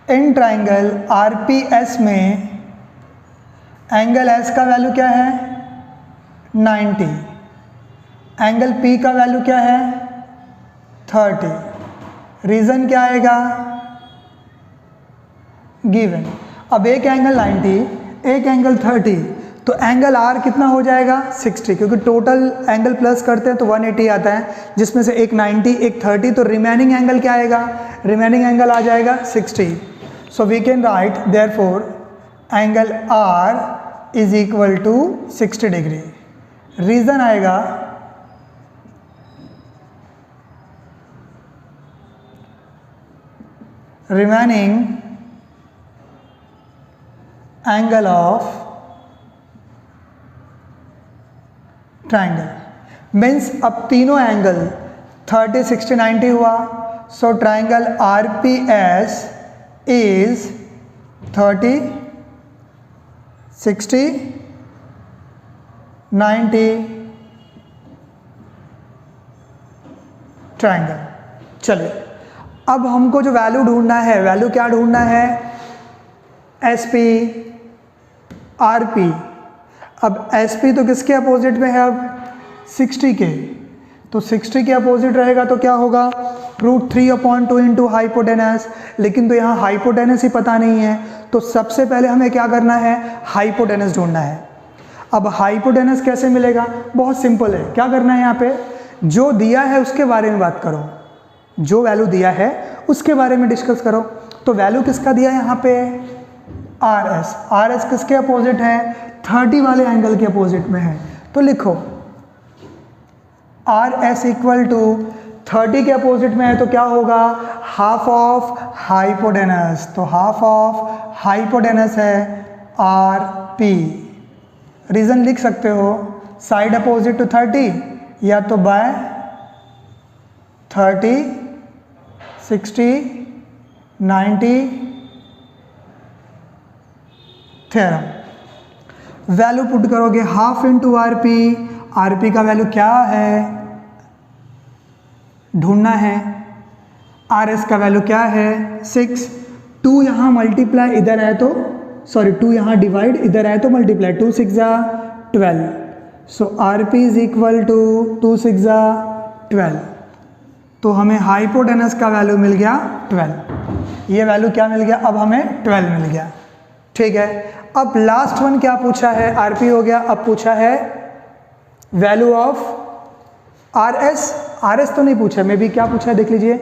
इन ट्राइंगल RPS में एंगल S का वैल्यू क्या है, 90, एंगल P का वैल्यू क्या है, 30। रीज़न क्या आएगा, गिवन। अब एक एंगल 90, एक एंगल 30, तो एंगल R कितना हो जाएगा, 60, क्योंकि टोटल एंगल प्लस करते हैं तो 180 आता है, जिसमें से एक 90 एक 30, तो रिमेनिंग एंगल क्या आएगा, रिमेनिंग एंगल आ जाएगा 60। So we can write therefore angle R is equal to 60 degree. Reason आएगा remaining angle of triangle means अब तीनों एंगल 30, 60, 90 हुआ, so triangle RPS is 30, 60, 90 triangle. चलिए अब हमको जो वैल्यू ढूंढना है, वैल्यू क्या ढूंढना है, SP RP। अब SP तो किसके अपोजिट में है, अब 60 के, तो 60 के अपोजिट रहेगा तो क्या होगा, √3/2 इंटू हाइपोटेनस। लेकिन तो यहाँ हाइपोटेनस ही पता नहीं है, तो सबसे पहले हमें क्या करना है, हाइपोटेनस ढूंढना है। अब हाइपोटेनस कैसे मिलेगा, बहुत सिंपल है। क्या करना है, यहाँ पे जो दिया है उसके बारे में बात करो, जो वैल्यू दिया है उसके बारे में डिस्कस करो। तो वैल्यू किसका दिया है यहाँ पे, RS। RS किसके अपोजिट है, 30 वाले एंगल के अपोजिट में है। तो लिखो RS इक्वल टू 30 के अपोजिट में है तो क्या होगा, हाफ ऑफ हाइपोटेनस। तो हाफ ऑफ हाइपोटेनस है RP। रीज़न लिख सकते हो, साइड अपोजिट टू 30 या तो बाय 30, 60, 90 थ्योरम। वैल्यू पुट करोगे हाफ इंटू RP। RP का वैल्यू क्या है ढूंढना है, RS का वैल्यू क्या है 6। 2 यहाँ मल्टीप्लाई इधर है तो सॉरी 2 यहाँ डिवाइड इधर है तो multiply, 2 6 12। So RP is equal to 2 6 12। तो हमें हाइपोटेनस का वैल्यू मिल गया 12। ये वैल्यू क्या मिल गया, अब हमें 12 मिल गया। ठीक है, अब लास्ट वन क्या पूछा है, RP हो गया। अब पूछा है वैल्यू ऑफ RS। RS तो नहीं पूछा, मे बी क्या पूछा है देख लीजिए,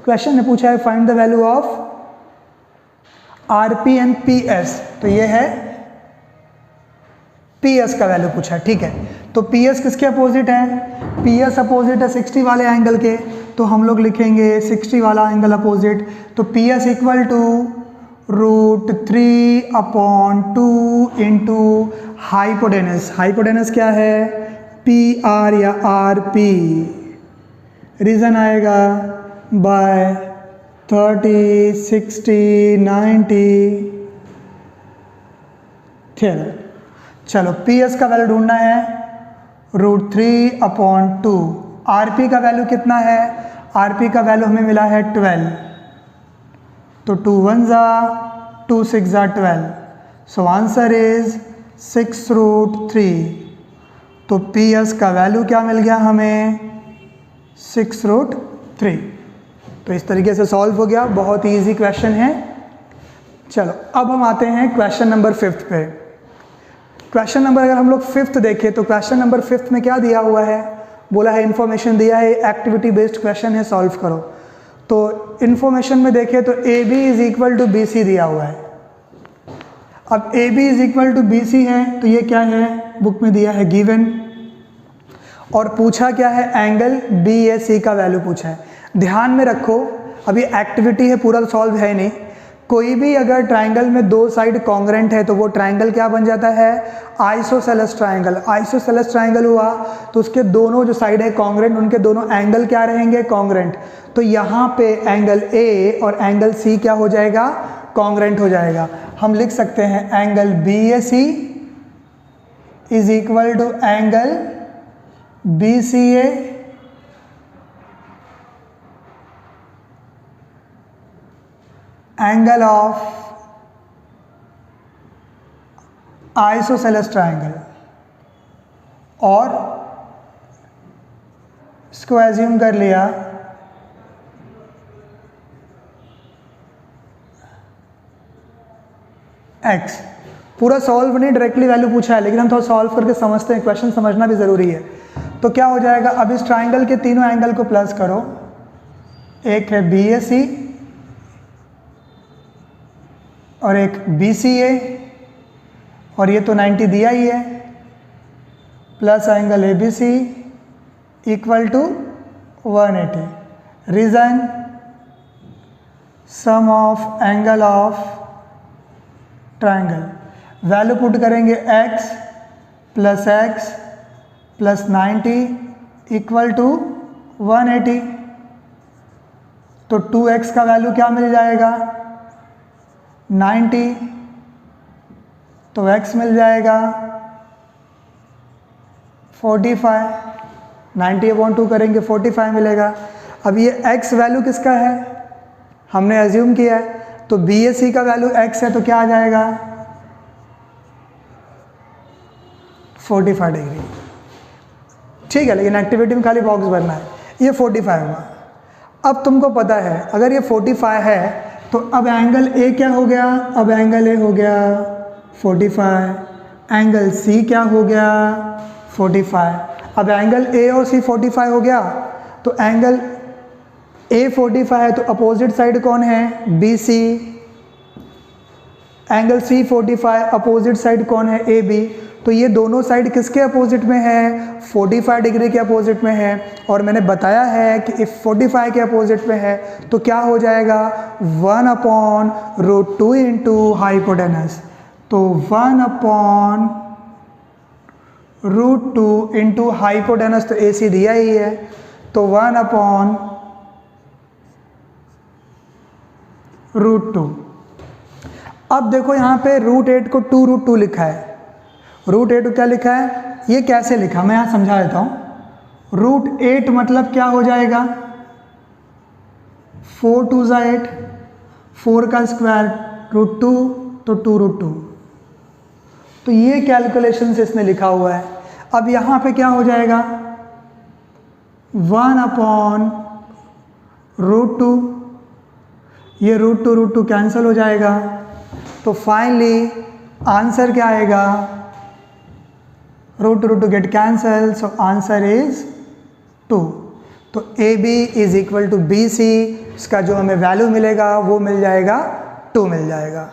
क्वेश्चन में पूछा है find the value of RP and PS। तो ये है PS का वैल्यू पूछा है। ठीक है, तो PS किसके अपोजिट है, PS अपोजिट है 60 वाले एंगल के। तो हम लोग लिखेंगे 60 वाला एंगल अपोजिट। तो PS equal to √3/2 into hypotenuse. Hypotenuse क्या है, PR या RP। रीज़न आएगा बाय 30, 60, 90 थ्योरम। चलो PS का वैल्यू ढूंढना है √3/2। RP का वैल्यू कितना है, RP का वैल्यू हमें मिला है 12। तो 2 1 2 6 12। सो आंसर इज 6√3। तो PS का वैल्यू क्या मिल गया हमें 6√3। तो इस तरीके से सॉल्व हो गया, बहुत ही ईजी क्वेश्चन है। चलो अब हम आते हैं क्वेश्चन नंबर 5 पे। क्वेश्चन नंबर अगर हम लोग 5 देखें तो क्वेश्चन नंबर 5 में क्या दिया हुआ है, बोला है इन्फॉर्मेशन दिया है, एक्टिविटी बेस्ड क्वेश्चन है, सॉल्व करो। तो इन्फॉर्मेशन में देखें तो AB is equal to BC दिया हुआ है। अब AB is equal to BC है तो ये क्या है, बुक में दिया है गिवन। और पूछा क्या है, एंगल BAC का वैल्यू पूछा है। ध्यान में रखो अभी एक्टिविटी है, पूरा सॉल्व है नहीं। कोई भी अगर ट्राइंगल में दो साइड कॉन्ग्रेंट है तो वो ट्राइंगल क्या बन जाता है, आइसोसेलेस ट्राइंगल। आइसोसेलेस ट्राइंगल हुआ तो उसके दोनों जो साइड है कॉन्ग्रेंट, उनके दोनों एंगल क्या रहेंगे, कॉन्ग्रेंट। तो यहाँ पे एंगल A और एंगल C क्या हो जाएगा, कॉन्ग्रेंट हो जाएगा। हम लिख सकते हैं angle BAC is equal to angle BCA angle of isosceles triangle. और इसको एज्यूम कर लिया x। पूरा सॉल्व नहीं, डायरेक्टली वैल्यू पूछा है, लेकिन हम थोड़ा सॉल्व करके समझते हैं, क्वेश्चन समझना भी ज़रूरी है। तो क्या हो जाएगा, अब इस ट्राइंगल के तीनों एंगल को प्लस करो। एक है BAC और एक BCA, और ये तो 90 दिया ही है, plus angle ABC equal to 180। Reason, sum of angle of triangle. Value put करेंगे x प्लस 90 इक्वल टू 180। तो 2x का वैल्यू क्या मिल जाएगा, 90। तो x मिल जाएगा 45। 90/2 करेंगे 45 मिलेगा। अब ये x वैल्यू किसका है, हमने एज्यूम किया है। तो BAC का वैल्यू x है तो क्या आ जाएगा 45 डिग्री। ठीक है, लेकिन एक्टिविटी में खाली बॉक्स भरना है। ये 45 हुआ। अब तुमको पता है अगर ये 45 है तो अब एंगल ए क्या हो गया, अब एंगल ए हो गया 45, एंगल सी क्या हो गया 45। अब एंगल ए और सी 45 हो गया तो एंगल ए 45 है तो अपोजिट साइड कौन है, B C. Angle C 45, opposite side कौन है, ए बी। तो ये दोनों साइड किसके अपोजिट में है, 45 डिग्री के अपोजिट में है। और मैंने बताया है कि इफ 45 के अपोजिट में है तो क्या हो जाएगा, 1/√2 इंटू हाइपोटेनस। तो 1/√2 इंटू हाइपोटेनस, तो ए सी दिया ही है, तो 1/√2। अब देखो यहाँ पे √8 को 2√2 लिखा है। √8 क्या लिखा है, ये कैसे लिखा मैं यहाँ समझा देता हूँ। √8 मतलब क्या हो जाएगा, 4 2 8, 4 का स्क्वायर √2 तो 2√2। तो ये कैलकुलेशन से इसने लिखा हुआ है। अब यहाँ पे क्या हो जाएगा, 1/√2, ये √2 कैंसिल हो जाएगा। तो फाइनली आंसर क्या आएगा, √2 get cancel, so answer is 2। तो A B is equal to B C, इसका जो हमें वैल्यू मिलेगा वो मिल जाएगा 2 मिल जाएगा।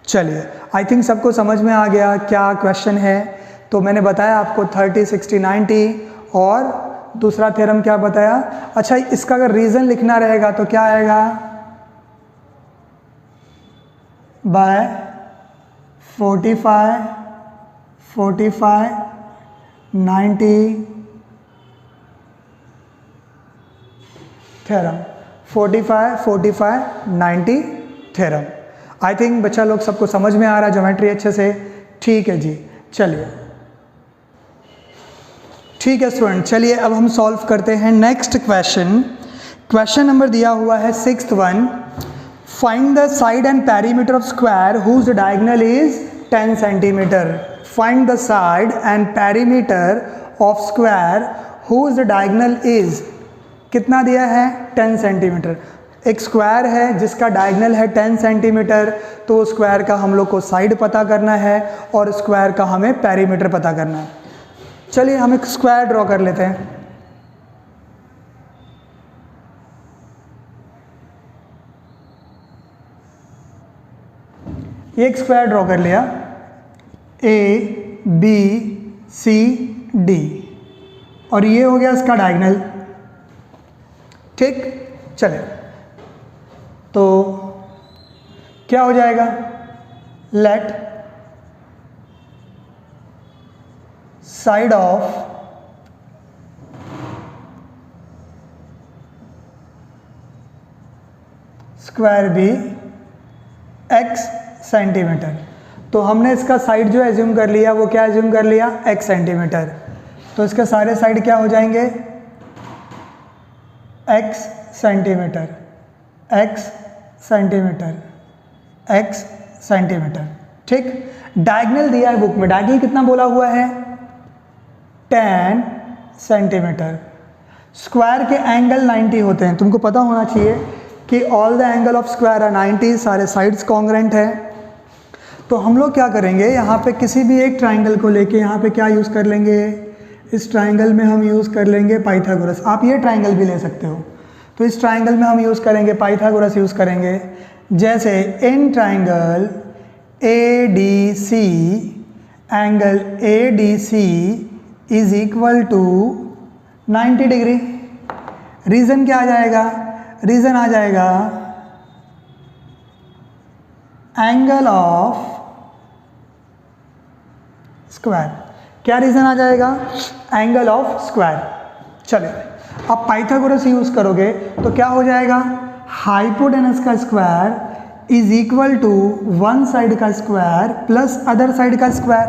चलिए, आई थिंक सबको समझ में आ गया क्या क्वेश्चन है। तो मैंने बताया आपको 30 60 90 और दूसरा थ्योरम क्या बताया। अच्छा, इसका अगर रीज़न लिखना रहेगा तो क्या आएगा, by 45 45 90 theorem, 45 45 90 theorem. I think बच्चा लोग सबको समझ में आ रहा है ज्योमेट्री अच्छे से, ठीक है जी। चलिए ठीक है स्टूडेंट, चलिए अब हम सॉल्व करते हैं नेक्स्ट क्वेश्चन। क्वेश्चन नंबर दिया हुआ है 6th one, find the side and perimeter of square whose diagonal is 10 centimetre. Find the side and perimeter of square whose diagonal is, कितना दिया है 10 सेंटीमीटर। एक स्क्वायर है जिसका डायगोनल है 10 सेंटीमीटर, तो स्क्वायर का हम लोग को साइड पता करना है और स्क्वायर का हमें पेरीमीटर पता करना है। चलिए हम एक स्क्वायर ड्रॉ कर लेते हैं। एक स्क्वायर ड्रॉ कर लिया, ए बी सी डी, और ये हो गया इसका डायगोनल, ठीक। चले तो क्या हो जाएगा, let side of square be x centimetre. तो हमने इसका साइड जो एज्यूम कर लिया वो क्या एज्यूम कर लिया, x सेंटीमीटर। तो इसके सारे साइड क्या हो जाएंगे, x centimetre x centimetre x centimetre, ठीक। डायगोनल दिया है बुक में, डायगोनल कितना बोला हुआ है 10 सेंटीमीटर। स्क्वायर के एंगल 90 होते हैं, तुमको पता होना चाहिए कि all the angle of square are 90, सारे साइड्स कॉन्ग्रेंट है। तो हम लोग क्या करेंगे, यहाँ पे किसी भी एक ट्राइंगल को लेके यहाँ पे क्या यूज़ कर लेंगे, इस ट्राइंगल में हम यूज़ कर लेंगे पाइथागोरस। आप ये ट्राइंगल भी ले सकते हो। तो इस ट्राइंगल में हम यूज़ करेंगे पाइथागोरस यूज़ करेंगे। जैसे in triangle A D C, angle A D C is equal to 90 degree. Reason क्या आ जाएगा, रीज़न आ जाएगा एंगल ऑफ स्क्वायर। क्या रीज़न आ जाएगा, एंगल ऑफ स्क्वायर। चलिए अब पाइथागोरस यूज़ करोगे तो क्या हो जाएगा, हाइपोटेनस का square is equal to one side का स्क्वायर प्लस अदर साइड का स्क्वायर।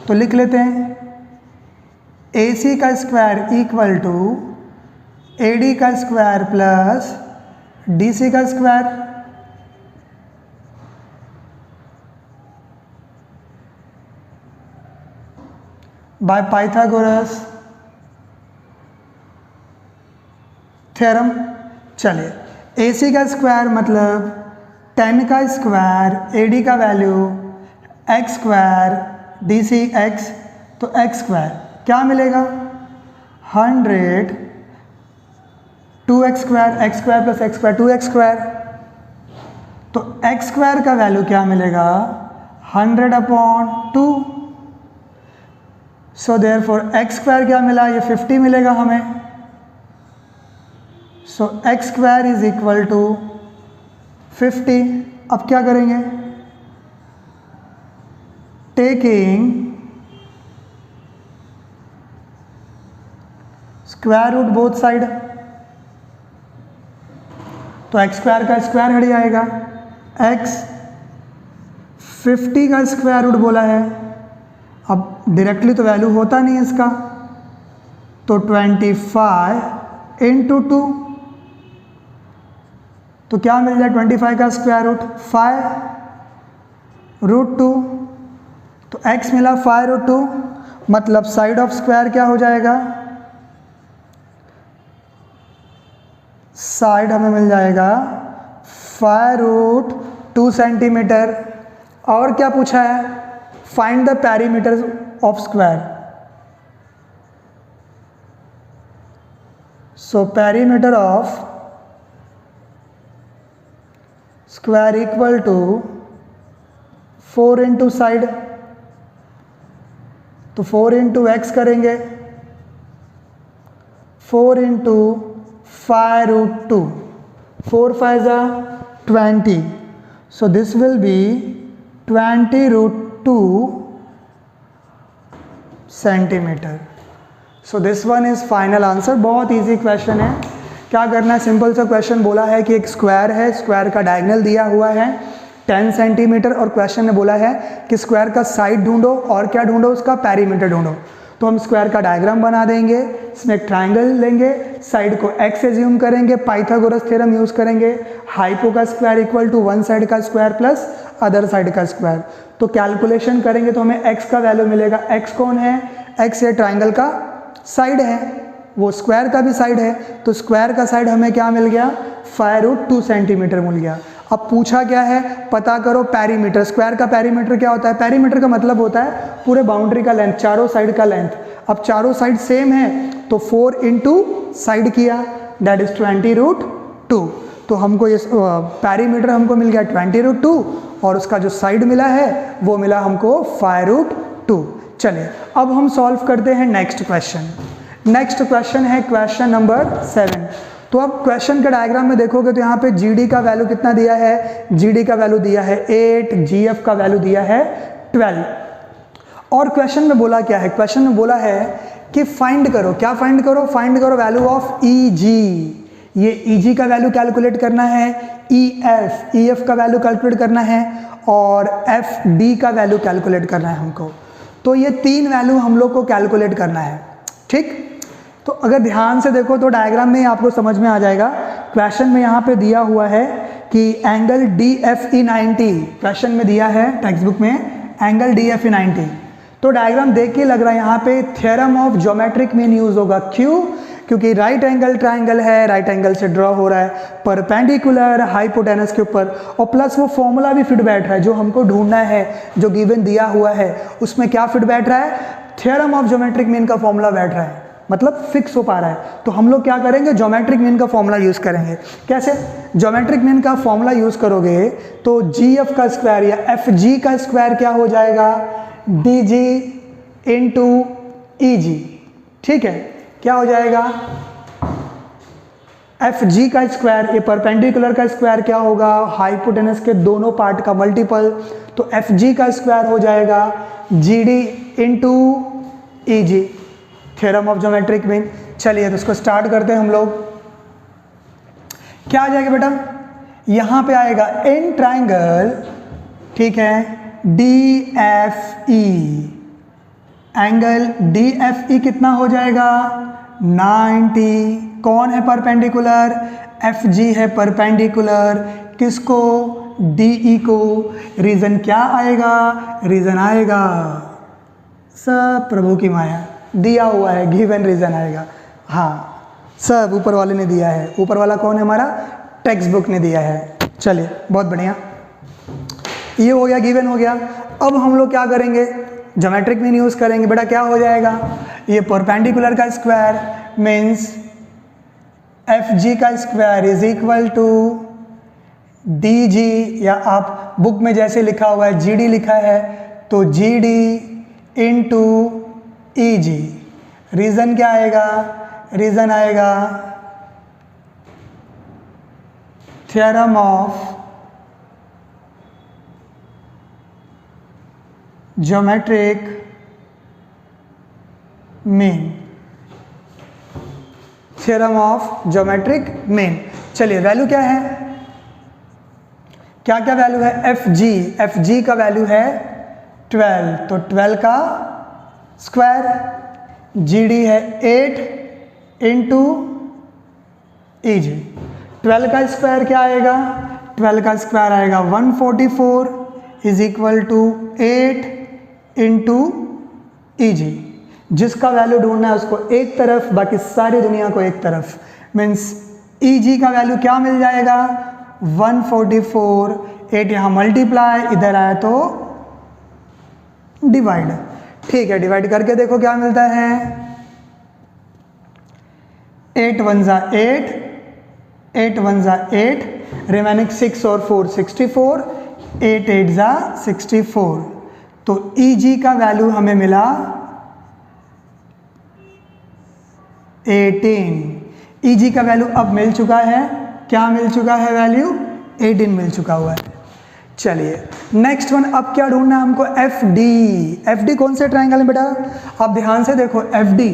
तो लिख लेते हैं AC का स्क्वायर इक्वल टू AD का स्क्वायर प्लस DC का स्क्वायर। By Pythagoras theorem. चलिए, AC का स्क्वायर मतलब 10 का स्क्वायर, AD का value x square, DC x, तो x स्क्वायर क्या मिलेगा 100, 2x square, x square plus x square 2x square, तो x स्क्वायर का वैल्यू क्या मिलेगा 100/2। सो देयरफॉर x स्क्वायर क्या मिला, ये 50 मिलेगा हमें। So x square is equal to 50। अब क्या करेंगे, taking square root both side, तो x स्क्वायर का स्क्वायर हट जाएगा, x 50 का स्क्वायर रूट बोला है, अब डायरेक्टली तो वैल्यू होता नहीं है इसका, तो 25 इंटू 2, तो क्या मिल जाए 25 का स्क्वायर रूट 5√2, तो x मिला 5√2, मतलब साइड ऑफ स्क्वायर क्या हो जाएगा, साइड हमें मिल जाएगा 5√2 सेंटीमीटर। और क्या पूछा है, find the perimeter of square. So perimeter of square equal to 4 into side, तो 4 इंटू एक्स करेंगे, 4 into 5√2, 4 5 20, so this will be 20√2 centimetre. So this one is final answer. बहुत इजी क्वेश्चन है। क्या करना है, सिंपल सा क्वेश्चन बोला है कि एक स्क्वायर है, स्क्वायर का डायगोनल दिया हुआ है 10 सेंटीमीटर, और क्वेश्चन में बोला है कि स्क्वायर का साइड ढूंढो और क्या ढूंढो, उसका पेरीमीटर ढूंढो। तो हम स्क्वायर का डायग्राम बना देंगे, इसमें एक ट्राइंगल लेंगे, साइड को x एज्यूम करेंगे, पाइथागोरस थ्योरम यूज करेंगे, हाइपो का square equal to one side का स्क्वायर प्लस अदर साइड का स्क्वायर। तो कैलकुलेशन करेंगे तो हमें x का वैल्यू मिलेगा। x कौन है, x ये ट्राइंगल का साइड है, वो स्क्वायर का भी साइड है, तो स्क्वायर का साइड हमें क्या मिल गया 5√2 सेंटीमीटर मिल गया। अब पूछा क्या है, पता करो पेरीमीटर। स्क्वायर का पेरीमीटर क्या होता है, पेरीमीटर का मतलब होता है पूरे बाउंड्री का लेंथ, चारों साइड का लेंथ। अब चारों साइड सेम है तो 4 इंटू साइड किया, दैट इज 20√2। तो हमको ये पेरीमीटर हमको मिल गया 20√2 और उसका जो साइड मिला है वो मिला हमको 5√2। चलिए अब हम सॉल्व करते हैं नेक्स्ट क्वेश्चन। नेक्स्ट क्वेश्चन है क्वेश्चन नंबर 7। तो अब क्वेश्चन के डायग्राम में देखोगे तो यहाँ पे GD का वैल्यू कितना दिया है, GD का वैल्यू दिया है 8, GF का वैल्यू दिया है 12। और क्वेश्चन में बोला क्या है, क्वेश्चन में बोला है कि फाइंड करो, क्या फाइंड करो, फाइंड करो वैल्यू ऑफ EG। ये EG का वैल्यू कैलकुलेट करना है, EF का वैल्यू कैलकुलेट करना है और FD का वैल्यू कैलकुलेट करना है हमको। तो ये तीन वैल्यू हम लोग को कैलकुलेट करना है, ठीक। तो अगर ध्यान से देखो तो डायग्राम में आपको समझ में आ जाएगा। क्वेश्चन में यहाँ पे दिया हुआ है कि एंगल DFE 90, क्वेश्चन में दिया है टेक्स्ट बुक में एंगल DFE 90। तो डायग्राम देख के लग रहा है यहाँ पे theorem of geometric mean use होगा। क्यों, क्योंकि राइट एंगल ट्राइंगल है, राइट एंगल से ड्रॉ हो रहा है परपेंडिकुलर हाइपोटेनस के ऊपर, और प्लस वो फॉर्मूला भी फिट बैठ रहा है जो हमको ढूंढना है, जो गिवन दिया हुआ है उसमें क्या फिट बैठ रहा है, थ्योरम ऑफ ज्योमेट्रिक मीन का फॉर्मूला बैठ रहा है, मतलब फिक्स हो पा रहा है। तो हम लोग क्या करेंगे, ज्योमेट्रिक मीन का फॉर्मूला यूज करेंगे। कैसे, ज्योमेट्रिक मीन का फॉर्मूला यूज करोगे तो GF का स्क्वायर या FG का स्क्वायर क्या हो जाएगा, DG इंटू EG, ठीक है। क्या हो जाएगा, FG का स्क्वायर, ये परपेंडिकुलर का स्क्वायर क्या होगा, हाइपोटेनस के दोनों पार्ट का मल्टीपल, तो FG का स्क्वायर हो जाएगा GD into EG, theorem of geometric mean. चलिए तो इसको स्टार्ट करते हैं हम लोग। क्या आ जाएगा बेटा, यहां पे आएगा इन ट्राइंगल, ठीक है, DFE, एंगल DFE कितना हो जाएगा 90। कौन है परपेंडिकुलर, FG है परपेंडिकुलर, किसको, DE को। रीजन क्या आएगा, रीजन आएगा सब प्रभु की माया, दिया हुआ है गिवन रीजन आएगा। हाँ सब ऊपर वाले ने दिया है। ऊपर वाला कौन है? हमारा टेक्स्ट बुक ने दिया है। चलिए बहुत बढ़िया, ये हो गया, गिवन हो गया। अब हम लोग क्या करेंगे? ज्योमेट्रिक मीन यूज़ करेंगे। बेटा क्या हो जाएगा? ये परपेंडिकुलर का स्क्वायर मीन्स एफ जी का square is equal to D G, या आप बुक में जैसे लिखा हुआ है जी डी लिखा है तो जी डी इंटू ई जी। रीज़न क्या आएगा? रीज़न आएगा theorem of geometric mean, theorem of geometric mean. चलिए वैल्यू क्या है? क्या क्या वैल्यू है? एफ जी का वैल्यू है 12, तो 12 का स्क्वायर, जी डी है 8 इंटू ई जी। 12 का स्क्वायर क्या आएगा? 12 का स्क्वायर आएगा 144 इज इक्वल टू 8 इंटू ई जी। जिसका वैल्यू ढूंढना है उसको एक तरफ, बाकी सारी दुनिया को एक तरफ। मीन्स ई जी का वैल्यू क्या मिल जाएगा? 144, 8 यहाँ मल्टीप्लाई, इधर आया तो डिवाइड। ठीक है, डिवाइड करके देखो क्या मिलता है। 8 1 जा 8, 8 1 जा 8, रिमेनिंग 6 और 4 64, 8 8 जा 64। तो ई जी का वैल्यू हमें मिला 18। ई जी का वैल्यू अब मिल चुका है, क्या मिल चुका है? वैल्यू 18 मिल चुका हुआ है। चलिए नेक्स्ट वन, अब क्या ढूंढना है हमको? F D. एफ डी कौन से ट्राइंगल है बेटा? आप ध्यान से देखो, एफ डी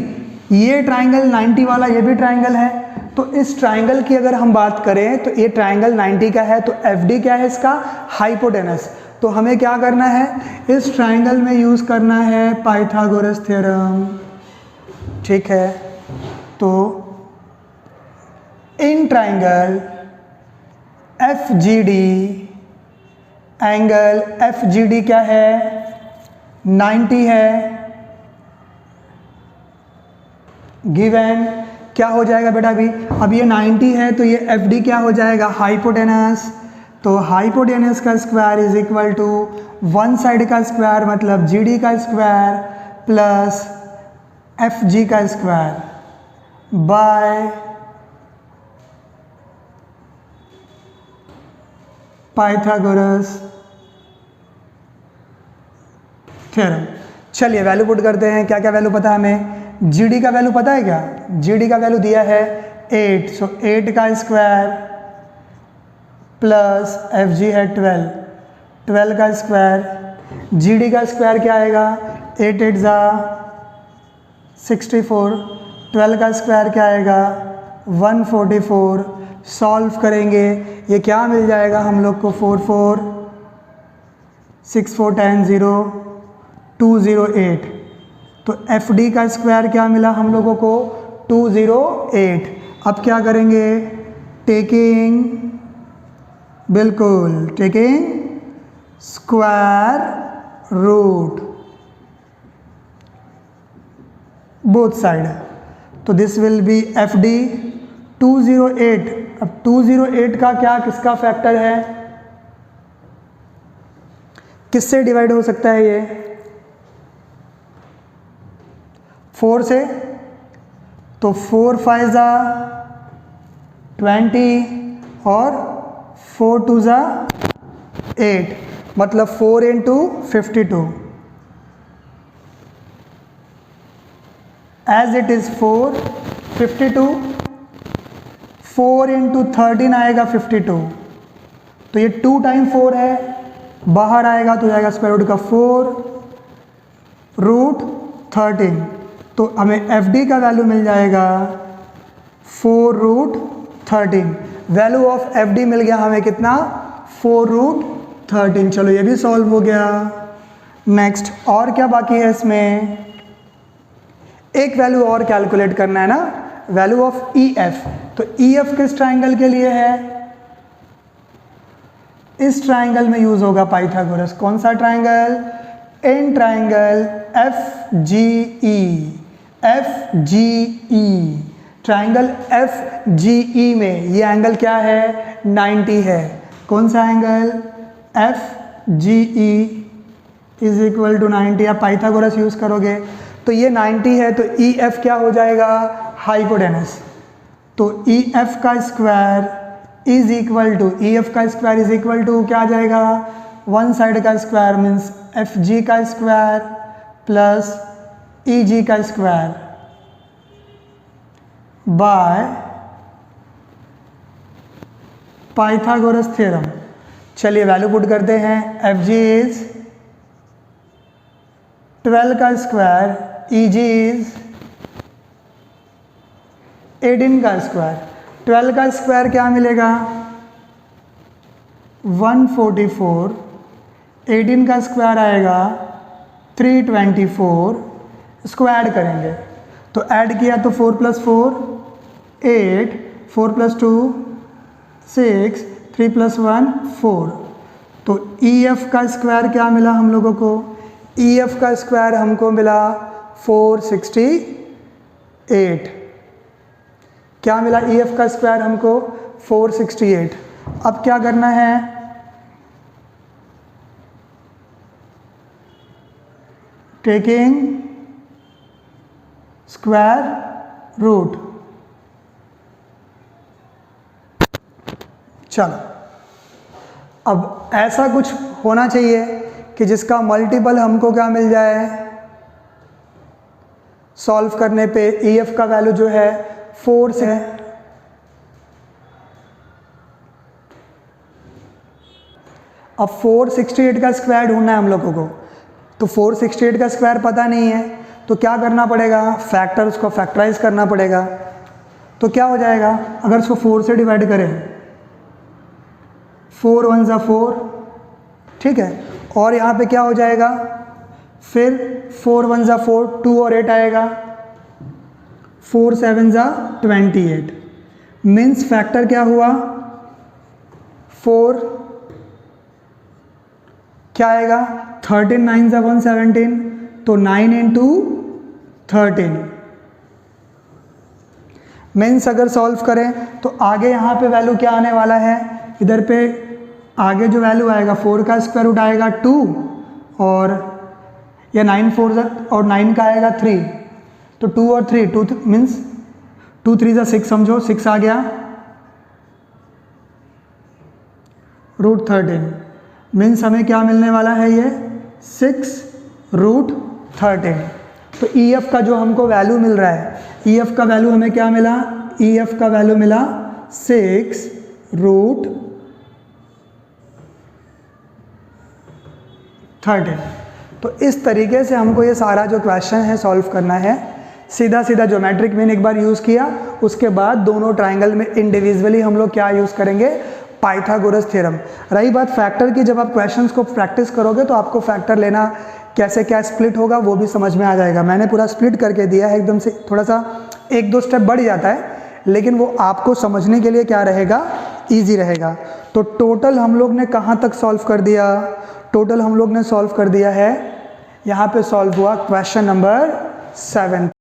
ये ट्राइंगल 90 वाला, ये भी ट्राइंगल है। तो इस ट्राइंगल की अगर हम बात करें तो ये ट्राइंगल 90 का है, तो एफ डी क्या है इसका? हाइपोटेनस। तो हमें क्या करना है? इस ट्राइंगल में यूज़ करना है पाइथागोरस थ्योरम। ठीक है, तो इन triangle F G D, angle F G D क्या है? 90 है। गिवन क्या हो जाएगा बेटा? अब ये 90 है तो ये एफ डी क्या हो जाएगा? हाइपोटेनस। तो हाइपोटेनस का square is equal to one side का स्क्वायर मतलब जी डी का स्क्वायर प्लस एफ जी का स्क्वायर बाय पाइथागोरस थ्योरम। चलिए वैल्यू पुट करते हैं। क्या क्या वैल्यू पता है हमें? जी डी का वैल्यू पता है क्या? जी डी का वैल्यू दिया है 8, सो 8 का स्क्वायर प्लस एफ जी है 12, 12 का स्क्वायर, जी डी का स्क्वायर क्या आएगा? 8 8 जा 64, 12 का स्क्वायर क्या आएगा? 144। सॉल्व करेंगे, ये क्या मिल जाएगा हम लोग को? 4 4 6 4 10 0 208। तो एफ डी का स्क्वायर क्या मिला हम लोगों को? 208। अब क्या करेंगे? टेकिंग, बिल्कुल taking square root both side. तो this will be F D 208। अब 208 का क्या, किसका फैक्टर है? किससे डिवाइड हो सकता है ये? 4 से। तो 4 5 जा 20 और 4 2 जा 8, मतलब 4 into 52। As it is 4 52, 4 into 13 आएगा 52। तो ये 2 टाइम 4 है, बाहर आएगा तो जाएगा स्क्वायर रूट का 4 रूट 13। तो हमें एफ डी का वैल्यू मिल जाएगा 4 root 13। Value of F D मिल गया हमें कितना? 4 रूट 13। चलो ये भी सॉल्व हो गया। नेक्स्ट और क्या बाकी है इसमें? एक वैल्यू और कैलकुलेट करना है ना, वैल्यू ऑफ ई एफ। तो ई एफ किस ट्राइंगल के लिए है? इस ट्राइंगल में यूज होगा पाइथागोरस। कौन सा triangle? In triangle F G E. F G E triangle F G E में ये एंगल क्या है, 90 है। कौन सा angle, F G E is equal to 90। आप पाइथागोरस यूज़ करोगे तो ये 90 है, तो ई एफ क्या हो जाएगा, हाइपोटेनस। तो ई एफ का square is equal to, E F का स्क्वायर इज इक्वल टू क्या आ जाएगा, वन साइड का स्क्वायर मीन्स एफ जी का स्क्वायर प्लस ई जी का स्क्वायर बाय पाइथागोरस थ्योरम। चलिए वैल्यू पुट करते हैं, एफ जी इज 12 का स्क्वायर, ई जी इज 18 का स्क्वायर। 12 का स्क्वायर क्या मिलेगा, 144, 18 का स्क्वायर आएगा 324, स्क्वायर करेंगे तो ऐड किया तो 4 + 4 8, 4 + 2 6, 3 + 1 4। तो ई एफ का स्क्वायर क्या मिला हम लोगों को, ई एफ का स्क्वायर हमको मिला 468। क्या मिला, ई एफ का स्क्वायर हमको 468। अब क्या करना है, टेकिंग स्क्वायर रूट। चलो अब ऐसा कुछ होना चाहिए कि जिसका मल्टीपल हमको क्या मिल जाए, सॉल्व करने पे ई एफ का वैल्यू जो है 4 से, अब 468 का स्क्वायर ढूंढना है हम लोगों को। तो 468 का स्क्वायर पता नहीं है तो क्या करना पड़ेगा, फैक्टर, उसको फैक्टराइज करना पड़ेगा। तो क्या हो जाएगा, अगर इसको 4 से डिवाइड करें, 4 × 1 = 4, ठीक है। और यहाँ पे क्या हो जाएगा, फिर 4 × 1 = 4, 2 और 8 आएगा, 4 × 7 = 28। मीन्स फैक्टर क्या हुआ, 4 क्या आएगा, 13 × 9 = 117, तो 9 × 13। मीन्स अगर सॉल्व करें तो आगे यहाँ पे वैल्यू क्या आने वाला है, इधर पे आगे जो वैल्यू आएगा 4 का स्क्वायर रूट आएगा 2, और या 9 4 और 9 का आएगा 3, तो 2 और 3 2 मीन्स 2 3 = 6, समझो 6 आ गया, √13। मीन्स हमें क्या मिलने वाला है, ये 6√13। तो ई एफ का जो हमको वैल्यू मिल रहा है, ई एफ का वैल्यू हमें क्या मिला, ई एफ का वैल्यू मिला 6√13। तो इस तरीके से हमको ये सारा जो क्वेश्चन है सॉल्व करना है। सीधा सीधा ज्योमेट्रिक मीन एक बार यूज़ किया, उसके बाद दोनों ट्राइंगल में इंडिविजुअली हम लोग क्या यूज़ करेंगे, पाइथागोरस थ्योरम। रही बात फैक्टर की, जब आप क्वेश्चंस को प्रैक्टिस करोगे तो आपको फैक्टर लेना कैसे क्या स्प्लिट होगा वो भी समझ में आ जाएगा। मैंने पूरा स्प्लिट करके दिया है, एकदम से थोड़ा सा 1-2 स्टेप बढ़ जाता है, लेकिन वो आपको समझने के लिए क्या रहेगा, ईजी रहेगा। तो टोटल हम लोग ने कहाँ तक सॉल्व कर दिया, टोटल हम लोग ने सॉल्व कर दिया है, यहाँ पे सॉल्व हुआ क्वेश्चन नंबर 7।